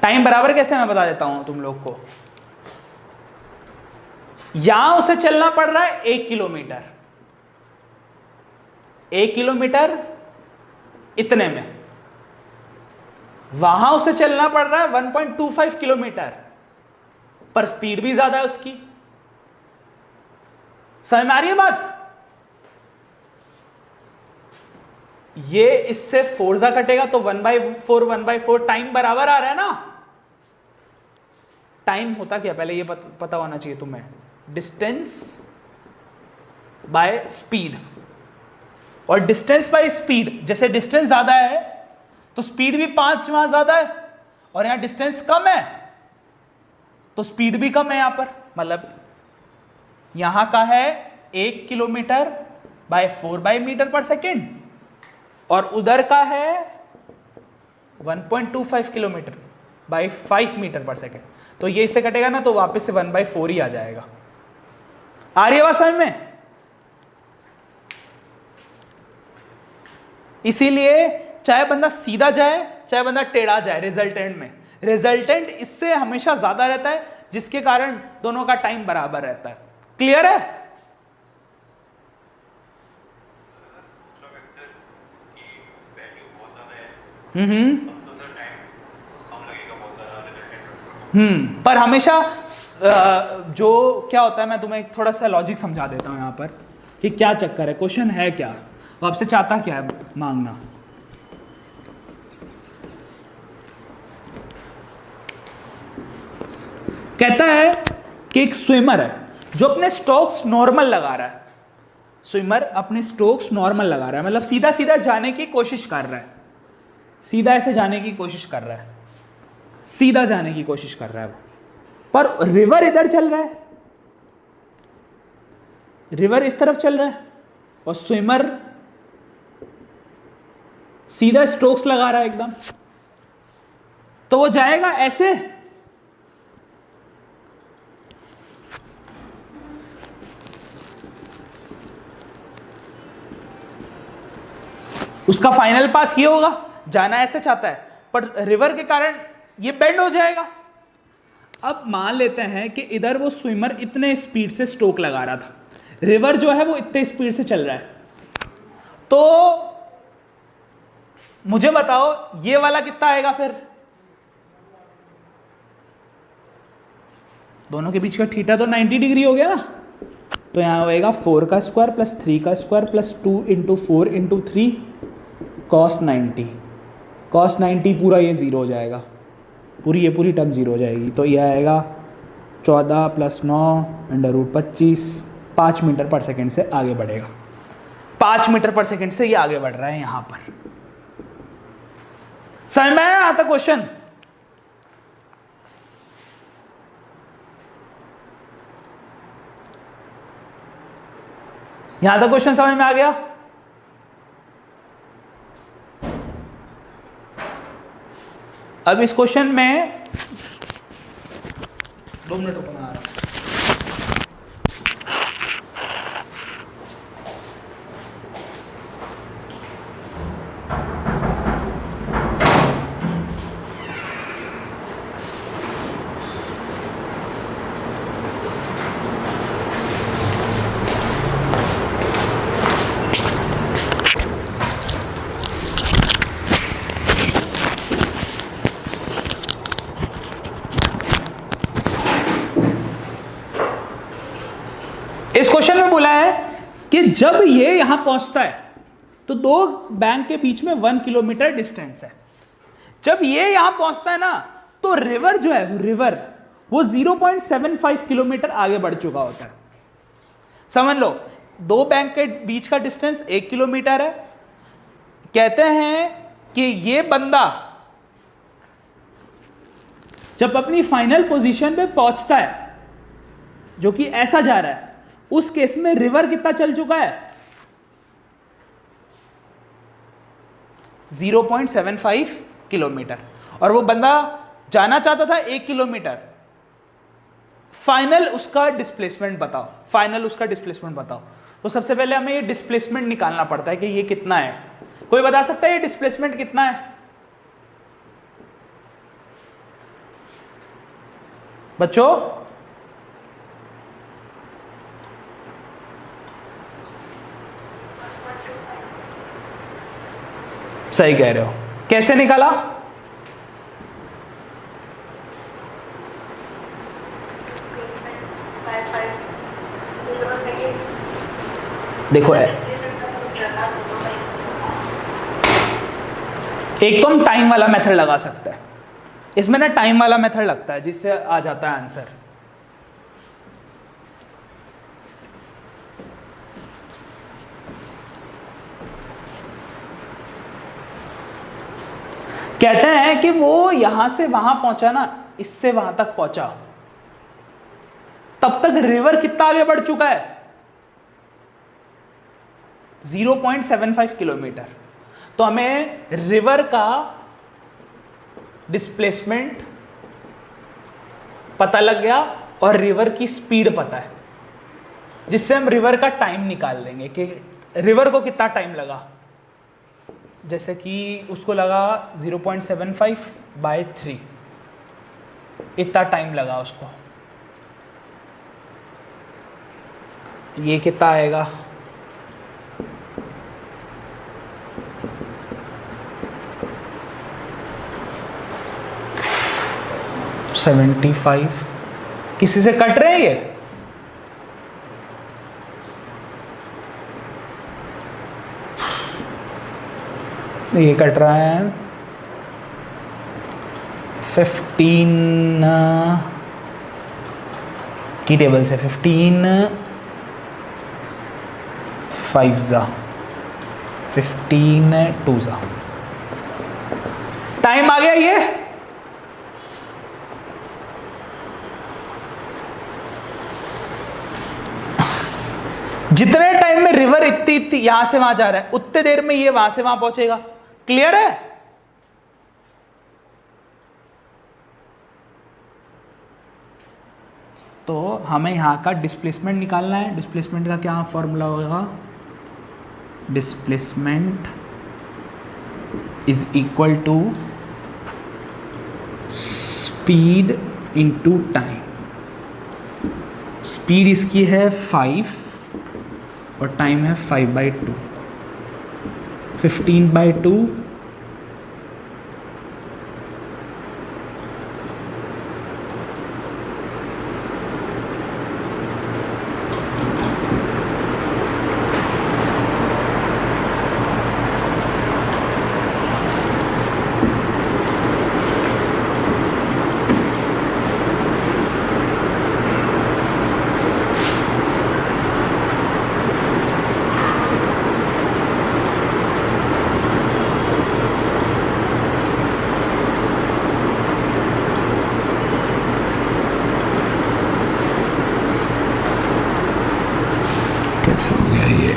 टाइम बराबर कैसे मैं बता देता हूं तुम लोग को। यहां उसे चलना पड़ रहा है 1 किलोमीटर, 1 किलोमीटर इतने में, वहां उसे चलना पड़ रहा है 1.25 किलोमीटर, पर स्पीड भी ज्यादा है उसकी। समझ में आ रही है बात? ये इससे 4 जा कटेगा तो 1/4 टाइम बराबर आ रहा है ना। टाइम होता क्या पहले ये पता होना चाहिए तुम्हें, डिस्टेंस बाय स्पीड। और डिस्टेंस बाय स्पीड, जैसे डिस्टेंस ज्यादा है तो स्पीड भी 5 वहां ज्यादा है, और यहां डिस्टेंस कम है तो स्पीड भी कम है। यहां पर मतलब यहां का है 1 kilometre bye 4 metre per second, और उधर का है 1.25 kilometre bye 5 metre per second. तो ये इससे कटेगा ना तो वापस से 1/4 ही आ जाएगा। आ रही है बात समझ में? इसीलिए चाहे बंदा सीधा जाए चाहे बंदा टेढ़ा जाए, रिजल्टेंट में रिजल्टेंट इससे हमेशा ज्यादा रहता है, जिसके कारण दोनों का टाइम बराबर रहता है। क्लियर है? पर हमेशा जो क्या होता है, मैं तुम्हें थोड़ा सा लॉजिक समझा देता हूं यहां पर कि क्या चक्कर है, क्वेश्चन है क्या, वो आपसे चाहता क्या है मांगना। कहता है कि एक स्विमर है जो अपने स्ट्रोक्स नॉर्मल लगा रहा है। स्विमर अपने स्ट्रोक्स नॉर्मल लगा रहा है, मतलब सीधा सीधा जाने की कोशिश कर रहा है, सीधा ऐसे जाने की कोशिश कर रहा है, सीधा जाने की कोशिश कर रहा है वो, पर रिवर इधर चल रहा है, रिवर इस तरफ चल रहा है, और स्विमर सीधा स्ट्रोक्स लगा रहा है एकदम। तो वो जाएगा ऐसे, उसका फाइनल पाथ ये होगा, जाना ऐसे चाहता है पर रिवर के कारण ये बेंड हो जाएगा। अब मान लेते हैं कि इधर वो स्विमर इतने स्पीड से स्ट्रोक लगा रहा था, रिवर जो है वो इतने स्पीड से चल रहा है, तो मुझे बताओ ये वाला कितना आएगा फिर? दोनों के बीच का थीटा तो 90 डिग्री हो गया ना, तो यहां होएगा 4 का स्क्वायर प्लस 3 का square plus 2 into 4 into 3 cos 90। cos 90 पूरा ये जीरो हो जाएगा, पूरी ये पूरी टर्म जीरो हो जाएगी। तो ये आएगा 14 प्लस 9 √25, 5 मीटर पर सेकेंड से आगे बढ़ेगा। 5 मीटर पर सेकेंड से ये आगे बढ़ रहा है यहां पर। समझ में आया आता क्वेश्चन? यहां तक क्वेश्चन समझ में आ गया? अब इस क्वेश्चन में 2 मिनट रुकना आ रहा है। इस क्वेश्चन में बोला है कि जब ये यहां पहुंचता है तो दो बैंक के बीच में 1 किलोमीटर डिस्टेंस है। जब ये यहां पहुंचता है ना तो रिवर जो है रिवर वो 0.75 किलोमीटर आगे बढ़ चुका होता है। समझ लो, दो बैंक के बीच का डिस्टेंस 1 किलोमीटर है। कहते हैं कि ये बंदा जब अपनी फाइनल पोजीशन पे पहुंचता है जो कि ऐसा जा रहा है, उस केस में रिवर कितना चल चुका है? 0.75 किलोमीटर। और वो बंदा जाना चाहता था 1 किलोमीटर। फाइनल उसका डिस्प्लेसमेंट बताओ, फाइनल उसका डिस्प्लेसमेंट बताओ। तो सबसे पहले हमें ये डिस्प्लेसमेंट निकालना पड़ता है कि ये कितना है। कोई बता सकता है ये डिस्प्लेसमेंट कितना है बच्चों? सही कह रहे हो। कैसे निकाला? देखो एक तो हम टाइम वाला मेथड लगा सकते हैं, इसमें ना टाइम वाला मेथड लगता है जिससे आ जाता है आंसर। कहते हैं कि वो यहां से वहां पहुंचा ना, इससे वहां तक पहुंचा, तब तक रिवर कितना आगे बढ़ चुका है? 0.75 किलोमीटर। तो हमें रिवर का डिस्प्लेसमेंट पता लग गया और रिवर की स्पीड पता है, जिससे हम रिवर का टाइम निकाल लेंगे कि रिवर को कितना टाइम लगा। जैसे कि उसको लगा 0.75/3, इतना टाइम लगा उसको। ये कितना आएगा? $75। किसी से कट रहे हैं ये कट रहा है 15 की टेबल से। 15 5 15 2 टाइम आ गया। ये जितने टाइम में रिवर इतनी यहां से वहां जा रहा है, उतने देर में ये वहां से वहां पहुंचेगा। क्लियर है? तो हमें यहां का डिस्प्लेसमेंट निकालना है। डिस्प्लेसमेंट का क्या फॉर्मूला होगा? Displacement is equal to speed into time. Speed इसकी है 5 और टाइम है 5/2। 15/2 कैसे हो गया ये?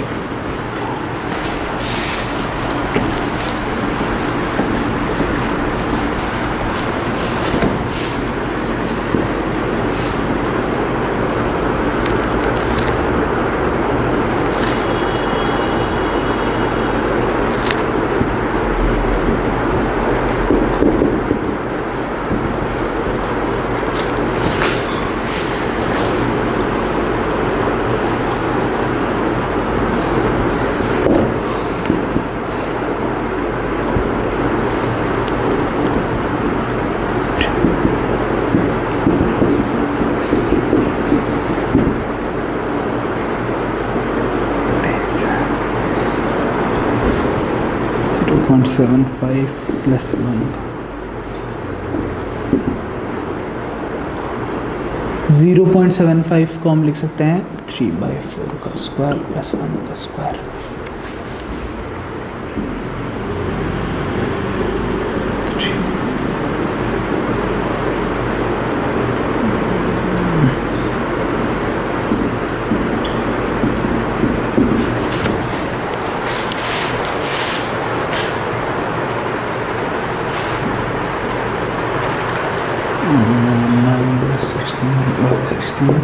.75 + 1 0.75 को हम लिख सकते हैं 3/4 का स्क्वायर + 1 का स्क्वायर। 16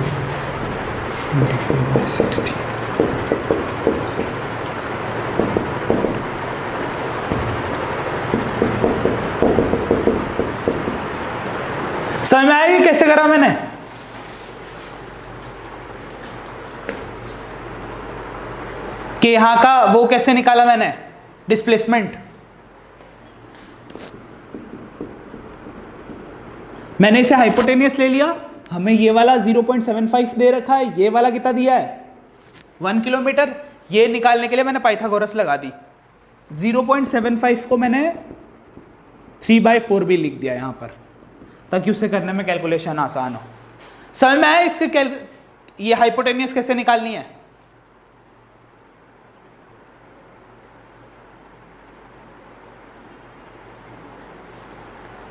24/60। समझ में आई कैसे करा मैंने? कि यहां का वो कैसे निकाला मैंने, डिस्प्लेसमेंट। मैंने इसे हाइपोटेनियस ले लिया, हमें ये वाला 0.75 दे रखा है, ये वाला कितना दिया है 1 किलोमीटर। ये निकालने के लिए मैंने पाइथागोरस लगा दी। 0.75 को मैंने 3/4 भी लिख दिया यहां पर, ताकि उसे करने में कैलकुलेशन आसान हो। समझ में आया इसके ये हाइपोटेनियस कैसे निकालनी है?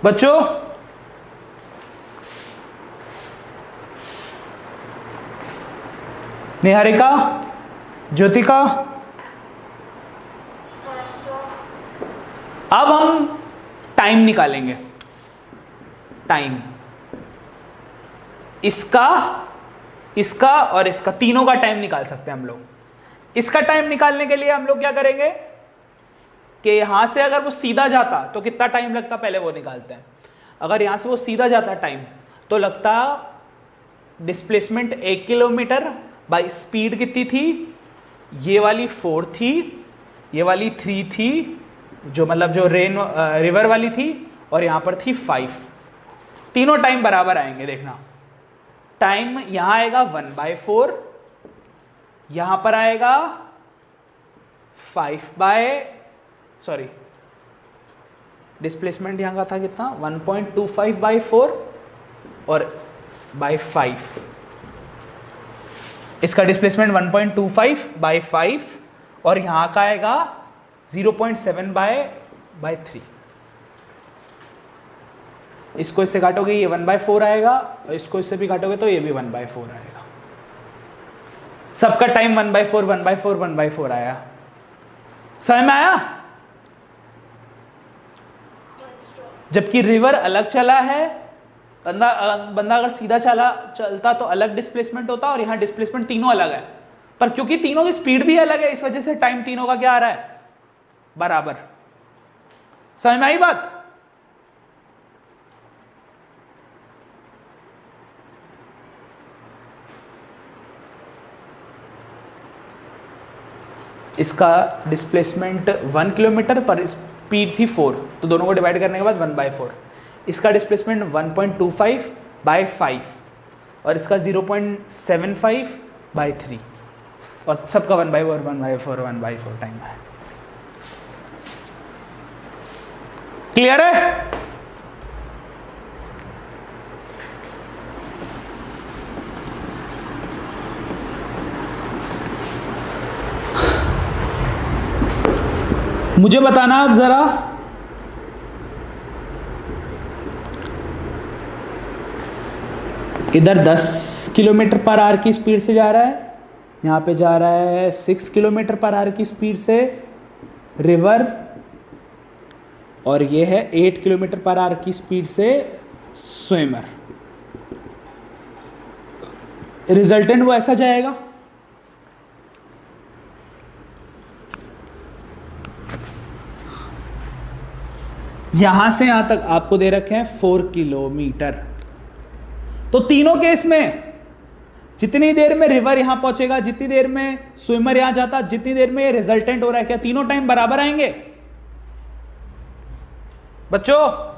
बच्चों निहारिका, ज्योतिका, अब हम टाइम निकालेंगे। टाइम इसका और इसका, तीनों का टाइम निकाल सकते हैं हम लोग। इसका टाइम निकालने के लिए हम लोग क्या करेंगे कि यहां से अगर वो सीधा जाता तो कितना टाइम लगता, पहले वो निकालते हैं। अगर यहां से वो सीधा जाता टाइम तो लगता डिस्प्लेसमेंट 1 किलोमीटर बाई स्पीड कितनी थी, ये वाली 4 थी, ये वाली 3 थी, जो मतलब जो रिवर वाली थी, और यहां पर थी 5। तीनों टाइम बराबर आएंगे। देखना टाइम यहां आएगा 1/4, यहां पर आएगा 5 डिस्प्लेसमेंट यहां का था कितना 1.25/4 और बाई 5। इसका डिस्प्लेसमेंट 1.25/5 और यहां का आएगा 0.7/3। इसको इससे काटोगे ये 1/4 आएगा, और इसको इससे भी काटोगे तो ये भी 1/4 आएगा। सबका टाइम 1/4 आया। समझ में आया? जबकि रिवर अलग चला है, बंदा अगर सीधा चलता तो अलग डिस्प्लेसमेंट होता, और यहां डिस्प्लेसमेंट तीनों अलग है, पर क्योंकि तीनों की स्पीड भी अलग है, इस वजह से टाइम तीनों का क्या आ रहा है, बराबर। समझ में आई बात? इसका डिस्प्लेसमेंट 1 किलोमीटर पर स्पीड थी 4, तो दोनों को डिवाइड करने के बाद 1/4। इसका डिस्प्लेसमेंट 1.25/5 और इसका 0.75/3 और सबका 1/4 टाइम है। क्लियर है? मुझे बताना आप जरा, इधर 10 किलोमीटर पर आवर की स्पीड से जा रहा है, यहाँ पे जा रहा है 6 किलोमीटर पर आवर की स्पीड से रिवर, और ये है 8 किलोमीटर पर आवर की स्पीड से स्विमर। रिजल्टेंट वो ऐसा जाएगा। यहां से यहां तक आपको दे रखे हैं 4 किलोमीटर। तो तीनों केस में जितनी देर में रिवर यहां पहुंचेगा, जितनी देर में स्विमर यहां जाता, जितनी देर में रिजल्टेंट हो रहा है, क्या तीनों टाइम बराबर आएंगे बच्चों?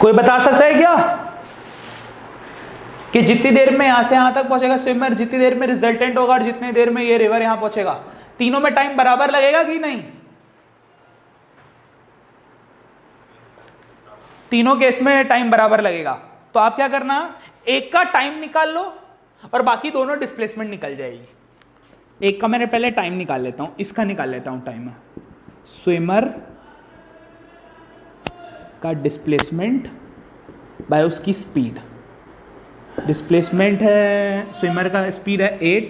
कोई बता सकता है क्या कि जितनी देर में यहां से यहां तक पहुंचेगा स्विमर, जितनी देर में रिजल्टेंट होगा, और जितनी देर में ये रिवर यहां पहुंचेगा, तीनों में टाइम बराबर लगेगा कि नहीं? तीनों केस में टाइम बराबर लगेगा। तो आप क्या करना, एक का टाइम निकाल लो और बाकी दोनों डिस्प्लेसमेंट निकल जाएगी। एक का मैंने पहले टाइम निकाल लेता हूं, इसका निकाल लेता हूं टाइम। स्विमर का डिस्प्लेसमेंट बाय उसकी स्पीड, डिस्प्लेसमेंट है, स्विमर का स्पीड है 8,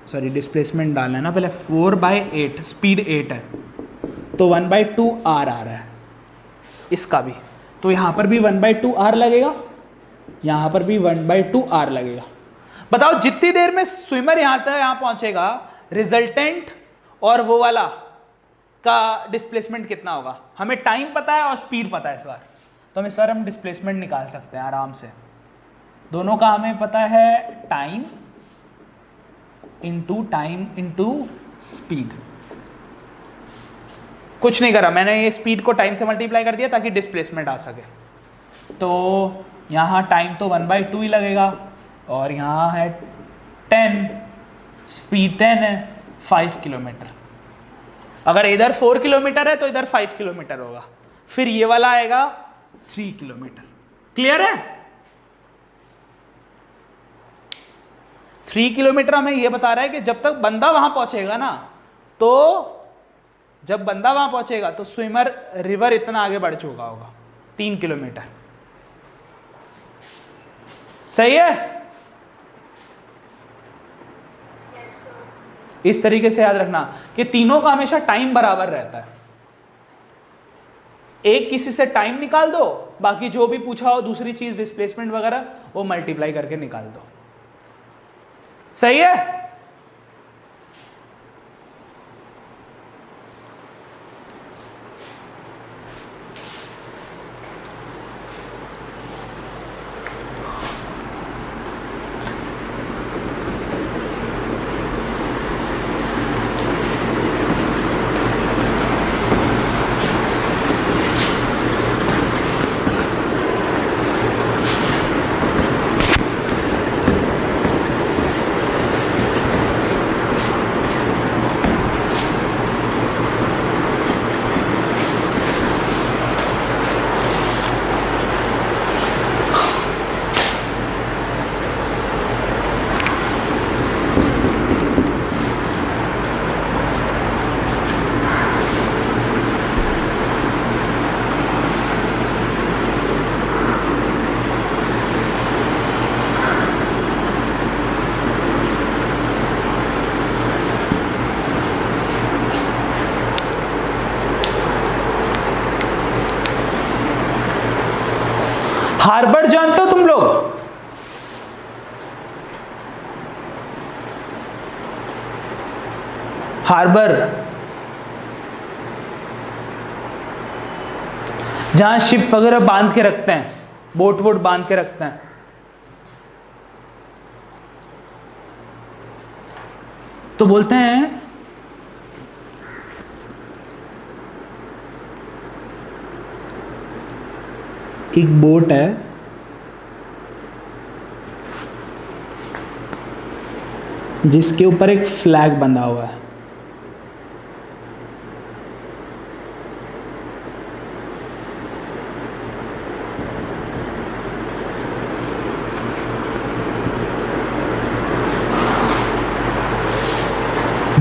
सॉरी डिस्प्लेसमेंट डालना है ना पहले, 4/8, स्पीड 8 है, तो 1/2 आर आ रहा है इसका भी, तो यहाँ पर भी 1/2 आर लगेगा, यहाँ पर भी 1/2 आर लगेगा। बताओ जितनी देर में स्विमर यहाँ तक यहाँ पहुँचेगा, रिजल्टेंट और वो वाला का डिस्प्लेसमेंट कितना होगा। हमें टाइम पता है और स्पीड पता है इस बार, तो हम इस बार हम डिस्प्लेसमेंट निकाल सकते हैं आराम से। दोनों का हमें पता है, टाइम इंटू स्पीड। कुछ नहीं करा मैंने, ये स्पीड को टाइम से मल्टीप्लाई कर दिया ताकि डिस्प्लेसमेंट आ सके। तो यहाँ टाइम तो 1/2 ही लगेगा, और यहाँ है 10, स्पीड 10 है, 5 किलोमीटर। अगर इधर 4 किलोमीटर है तो इधर 5 किलोमीटर होगा, फिर ये वाला आएगा 3 किलोमीटर। क्लियर है? 3 किलोमीटर हमें ये बता रहा है कि जब तक बंदा वहां पहुंचेगा ना, तो जब बंदा वहां पहुंचेगा तो स्विमर रिवर इतना आगे बढ़ चुका होगा, 3 किलोमीटर। सही है? Yes, sir. इस तरीके से याद रखना कि तीनों का हमेशा टाइम बराबर रहता है। एक किसी से टाइम निकाल दो, बाकी जो भी पूछा हो दूसरी चीज डिस्प्लेसमेंट वगैरह वो मल्टीप्लाई करके निकाल दो। सही है? हार्बर जानते हो तुम लोग? हार्बर, जहां शिप वगैरह बांध के रखते हैं, बोट वोट बांध के रखते हैं। तो बोलते हैं एक बोट है, जिसके ऊपर एक फ्लैग बंधा हुआ है।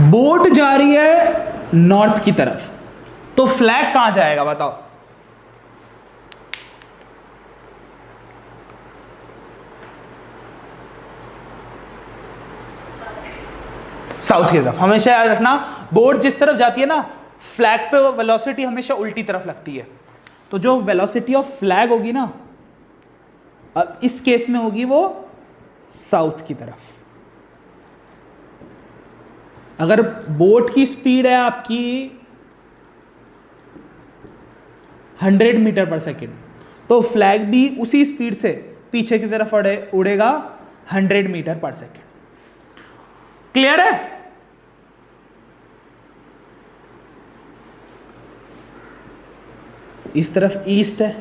बोट जा रही है नॉर्थ की तरफ, तो फ्लैग कहां जाएगा बताओ? साउथ की तरफ। हमेशा याद रखना, बोट जिस तरफ जाती है ना, फ्लैग पे वेलोसिटी हमेशा उल्टी तरफ लगती है। तो जो वेलोसिटी ऑफ फ्लैग होगी ना, अब इस केस में होगी वो साउथ की तरफ। अगर बोट की स्पीड है आपकी 100 मीटर पर सेकेंड, तो फ्लैग भी उसी स्पीड से पीछे की तरफ उड़ेगा 100 मीटर पर सेकेंड। क्लियर है? इस तरफ ईस्ट है।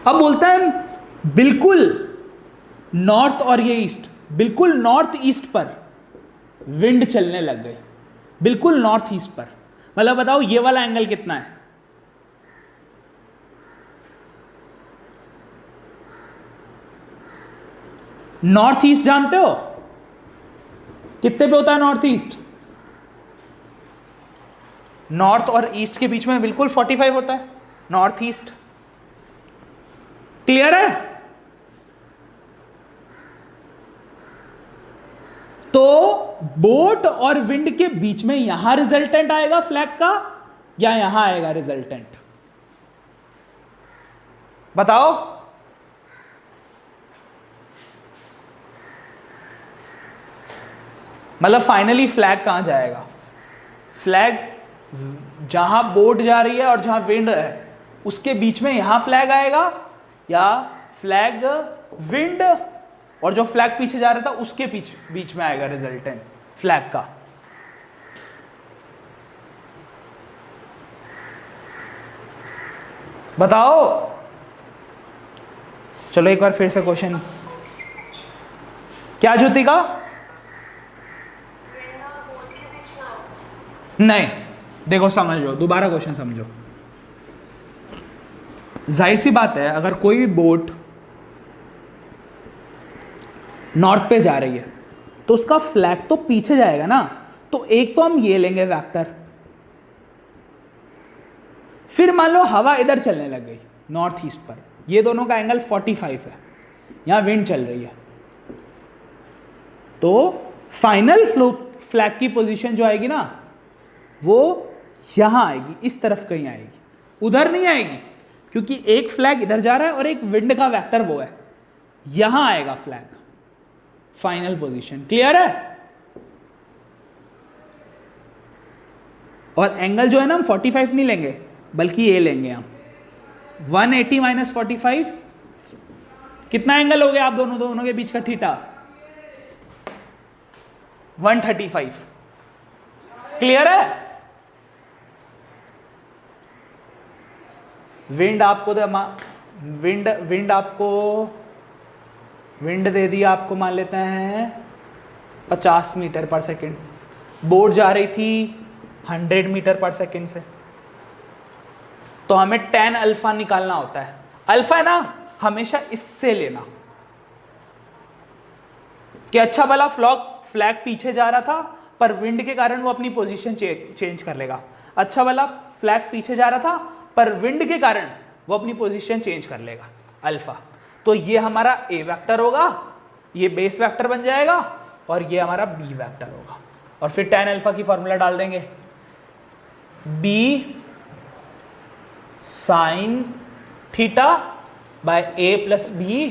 अब बोलता है बिल्कुल नॉर्थ, और ये ईस्ट, बिल्कुल नॉर्थ ईस्ट पर विंड चलने लग गई, बिल्कुल नॉर्थ ईस्ट पर। मतलब बताओ ये वाला एंगल कितना है? नॉर्थ ईस्ट जानते हो कितने पे होता है? नॉर्थ ईस्ट, नॉर्थ और ईस्ट के बीच में बिल्कुल 45 होता है नॉर्थ ईस्ट। क्लियर है? बोट और विंड के बीच में यहां रिजल्टेंट आएगा फ्लैग का या यहां आएगा रिजल्टेंट? बताओ। मतलब फाइनली फ्लैग कहां जाएगा? फ्लैग जहां बोट जा रही है और जहां विंड है उसके बीच में यहां फ्लैग आएगा, या फ्लैग विंड और जो फ्लैग पीछे जा रहा था उसके बीच में आएगा रिजल्टेंट फ्लैग का? बताओ। चलो एक बार फिर से क्वेश्चन। क्या ज्योतिका? नहीं, देखो समझो, दोबारा क्वेश्चन समझो। जाहिर सी बात है, अगर कोई भी बोट नॉर्थ पे जा रही है तो उसका फ्लैग तो पीछे जाएगा ना। तो एक तो हम ये लेंगे वेक्टर, फिर मान लो हवा इधर चलने लग गई नॉर्थ ईस्ट पर, ये दोनों का एंगल 45 है, यहां विंड चल रही है, तो फाइनल फ्लैग की पोजीशन जो आएगी ना वो यहां आएगी, इस तरफ कहीं आएगी, उधर नहीं आएगी, क्योंकि एक फ्लैग इधर जा रहा है और एक विंड का वेक्टर वो है, यहां आएगा फ्लैग फाइनल पोजीशन। क्लियर है? और एंगल जो है ना हम 45 नहीं लेंगे बल्कि ये लेंगे हम 180 माइनस 45। कितना एंगल हो गया आप दोनों के बीच का? थीटा 135। क्लियर है? विंड आपको विंड दे दिया आपको, मान लेते हैं 50 मीटर पर सेकेंड, बोट जा रही थी 100 मीटर पर सेकेंड से, तो हमें tan अल्फा निकालना होता है। अल्फा है ना हमेशा इससे लेना कि अच्छा भला फ्लैग पीछे जा रहा था पर विंड के कारण वो अपनी पोजीशन चेंज कर लेगा, अच्छा भला फ्लैग पीछे जा रहा था पर विंड के कारण वो अपनी पोजीशन चेंज कर लेगा, अल्फा। तो ये हमारा ए वेक्टर होगा, ये बेस वेक्टर बन जाएगा, और ये हमारा बी वेक्टर होगा। और फिर tan अल्फा की फॉर्मूला डाल देंगे, B sine theta by A plus B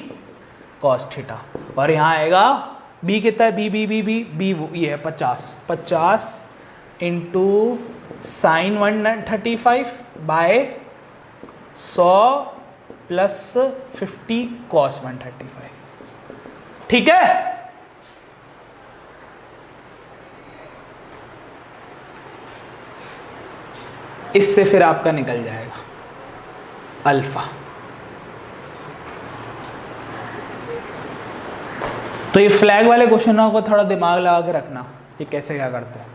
cos theta, और यहां आएगा बी कितना है? B B B B B ये है 50 into sine 135 by 100 plus 50 cos 135। ठीक है? इससे फिर आपका निकल जाएगा अल्फा। तो ये फ्लैग वाले क्वेश्चनों को थोड़ा दिमाग लगा के रखना, ये कैसे क्या करते हैं।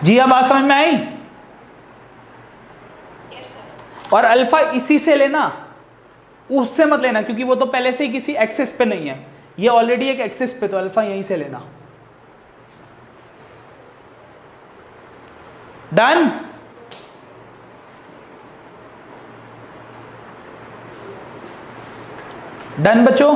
जी अब बात समझ में आई? और अल्फा इसी से लेना, उससे मत लेना, क्योंकि वो तो पहले से ही किसी एक्सिस पे नहीं है, ये ऑलरेडी एक एक्सिस पे, तो अल्फा यहीं से लेना। डन? डन बच्चों?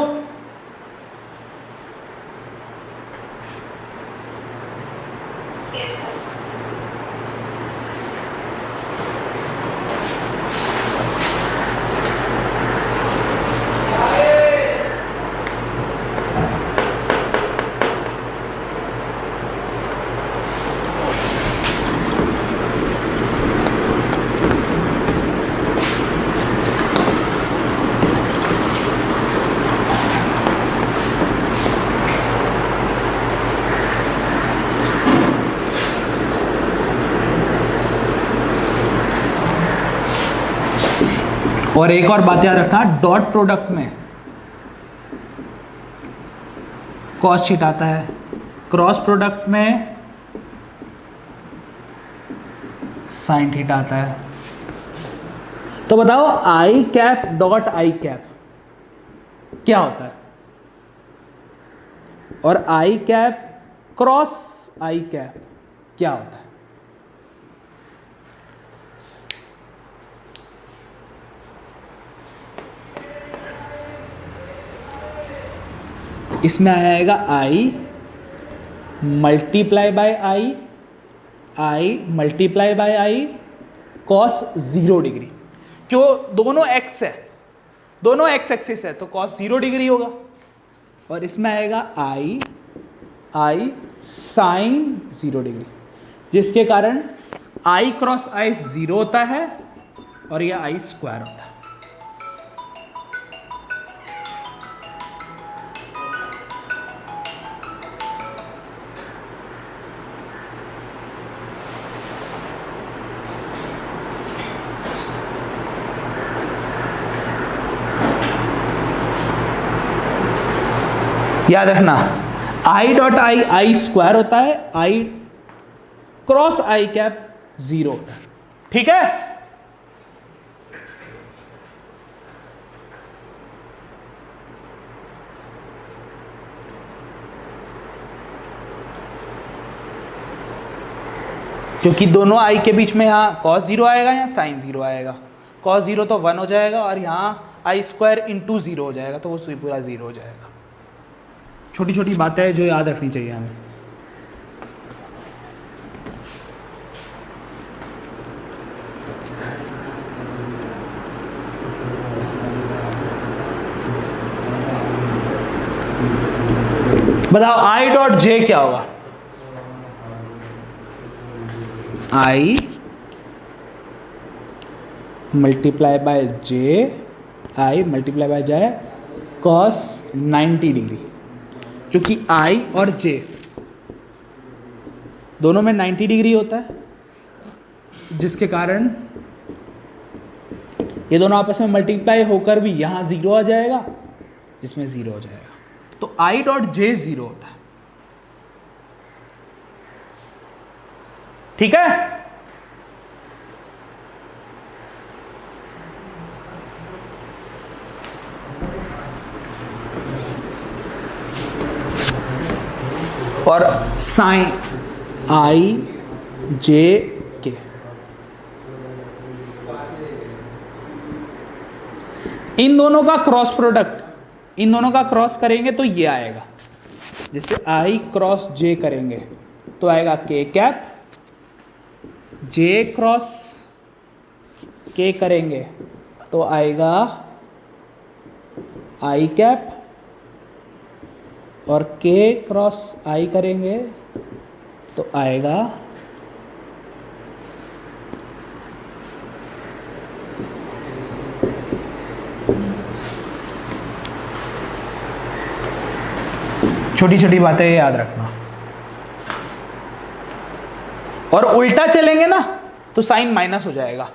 और एक और बात याद रखना, डॉट प्रोडक्ट में कॉस थीटा आता है, क्रॉस प्रोडक्ट में साइन थीटा आता है। तो बताओ I cap dot I cap क्या होता है, और I cap cross I cap क्या होता है? इसमें आएगा I multiply by I multiply by I cos 0 degree. क्यों? दोनों एक्स है, दोनों एक्स एक्सिस है तो कॉस 0 डिग्री होगा। और इसमें आएगा आई साइन 0 डिग्री, जिसके कारण आई क्रॉस आई 0 होता है और यह आई स्क्वायर होता है। याद रखना आई डॉट आई स्क्वायर होता है, आई क्रॉस आई कैप 0 होता है। ठीक है? क्योंकि दोनों आई के बीच में यहां कॉस 0 आएगा या साइन 0 आएगा। कॉस 0 तो 1 हो जाएगा और यहां आई स्क्वायर इंटू 0 हो जाएगा तो वो पूरा 0 हो जाएगा। छोटी छोटी बातें जो याद रखनी चाहिए हमें। बताओ आई डॉट जे क्या होगा? I multiply by J, I multiply by J cos 90 degree. क्योंकि आई और जे दोनों में 90 डिग्री होता है, जिसके कारण ये दोनों आपस में मल्टीप्लाई होकर भी यहां 0 आ जाएगा, जिसमें 0 हो जाएगा। तो आई डॉट जे 0 होता है। ठीक है? और साइन आई जे के, इन दोनों का क्रॉस प्रोडक्ट, इन दोनों का क्रॉस करेंगे तो ये आएगा। जैसे आई क्रॉस जे करेंगे तो आएगा के कैप, जे क्रॉस के करेंगे तो आएगा आई कैप, और के क्रॉस आई करेंगे तो आएगा छोटी छोटी बातें याद रखना। और उल्टा चलेंगे ना तो साइन माइनस हो जाएगा।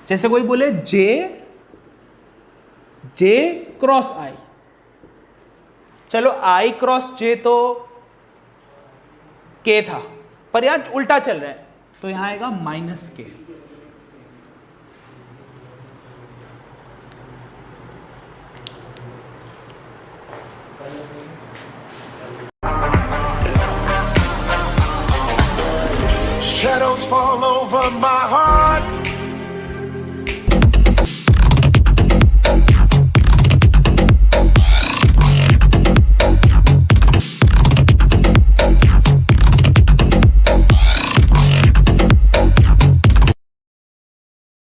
जैसे कोई बोले जे क्रॉस आई, चलो आई क्रॉस जे तो के था, पर यहां उल्टा चल रहा है तो यहां आएगा माइनस के। Shadows fall over my heart.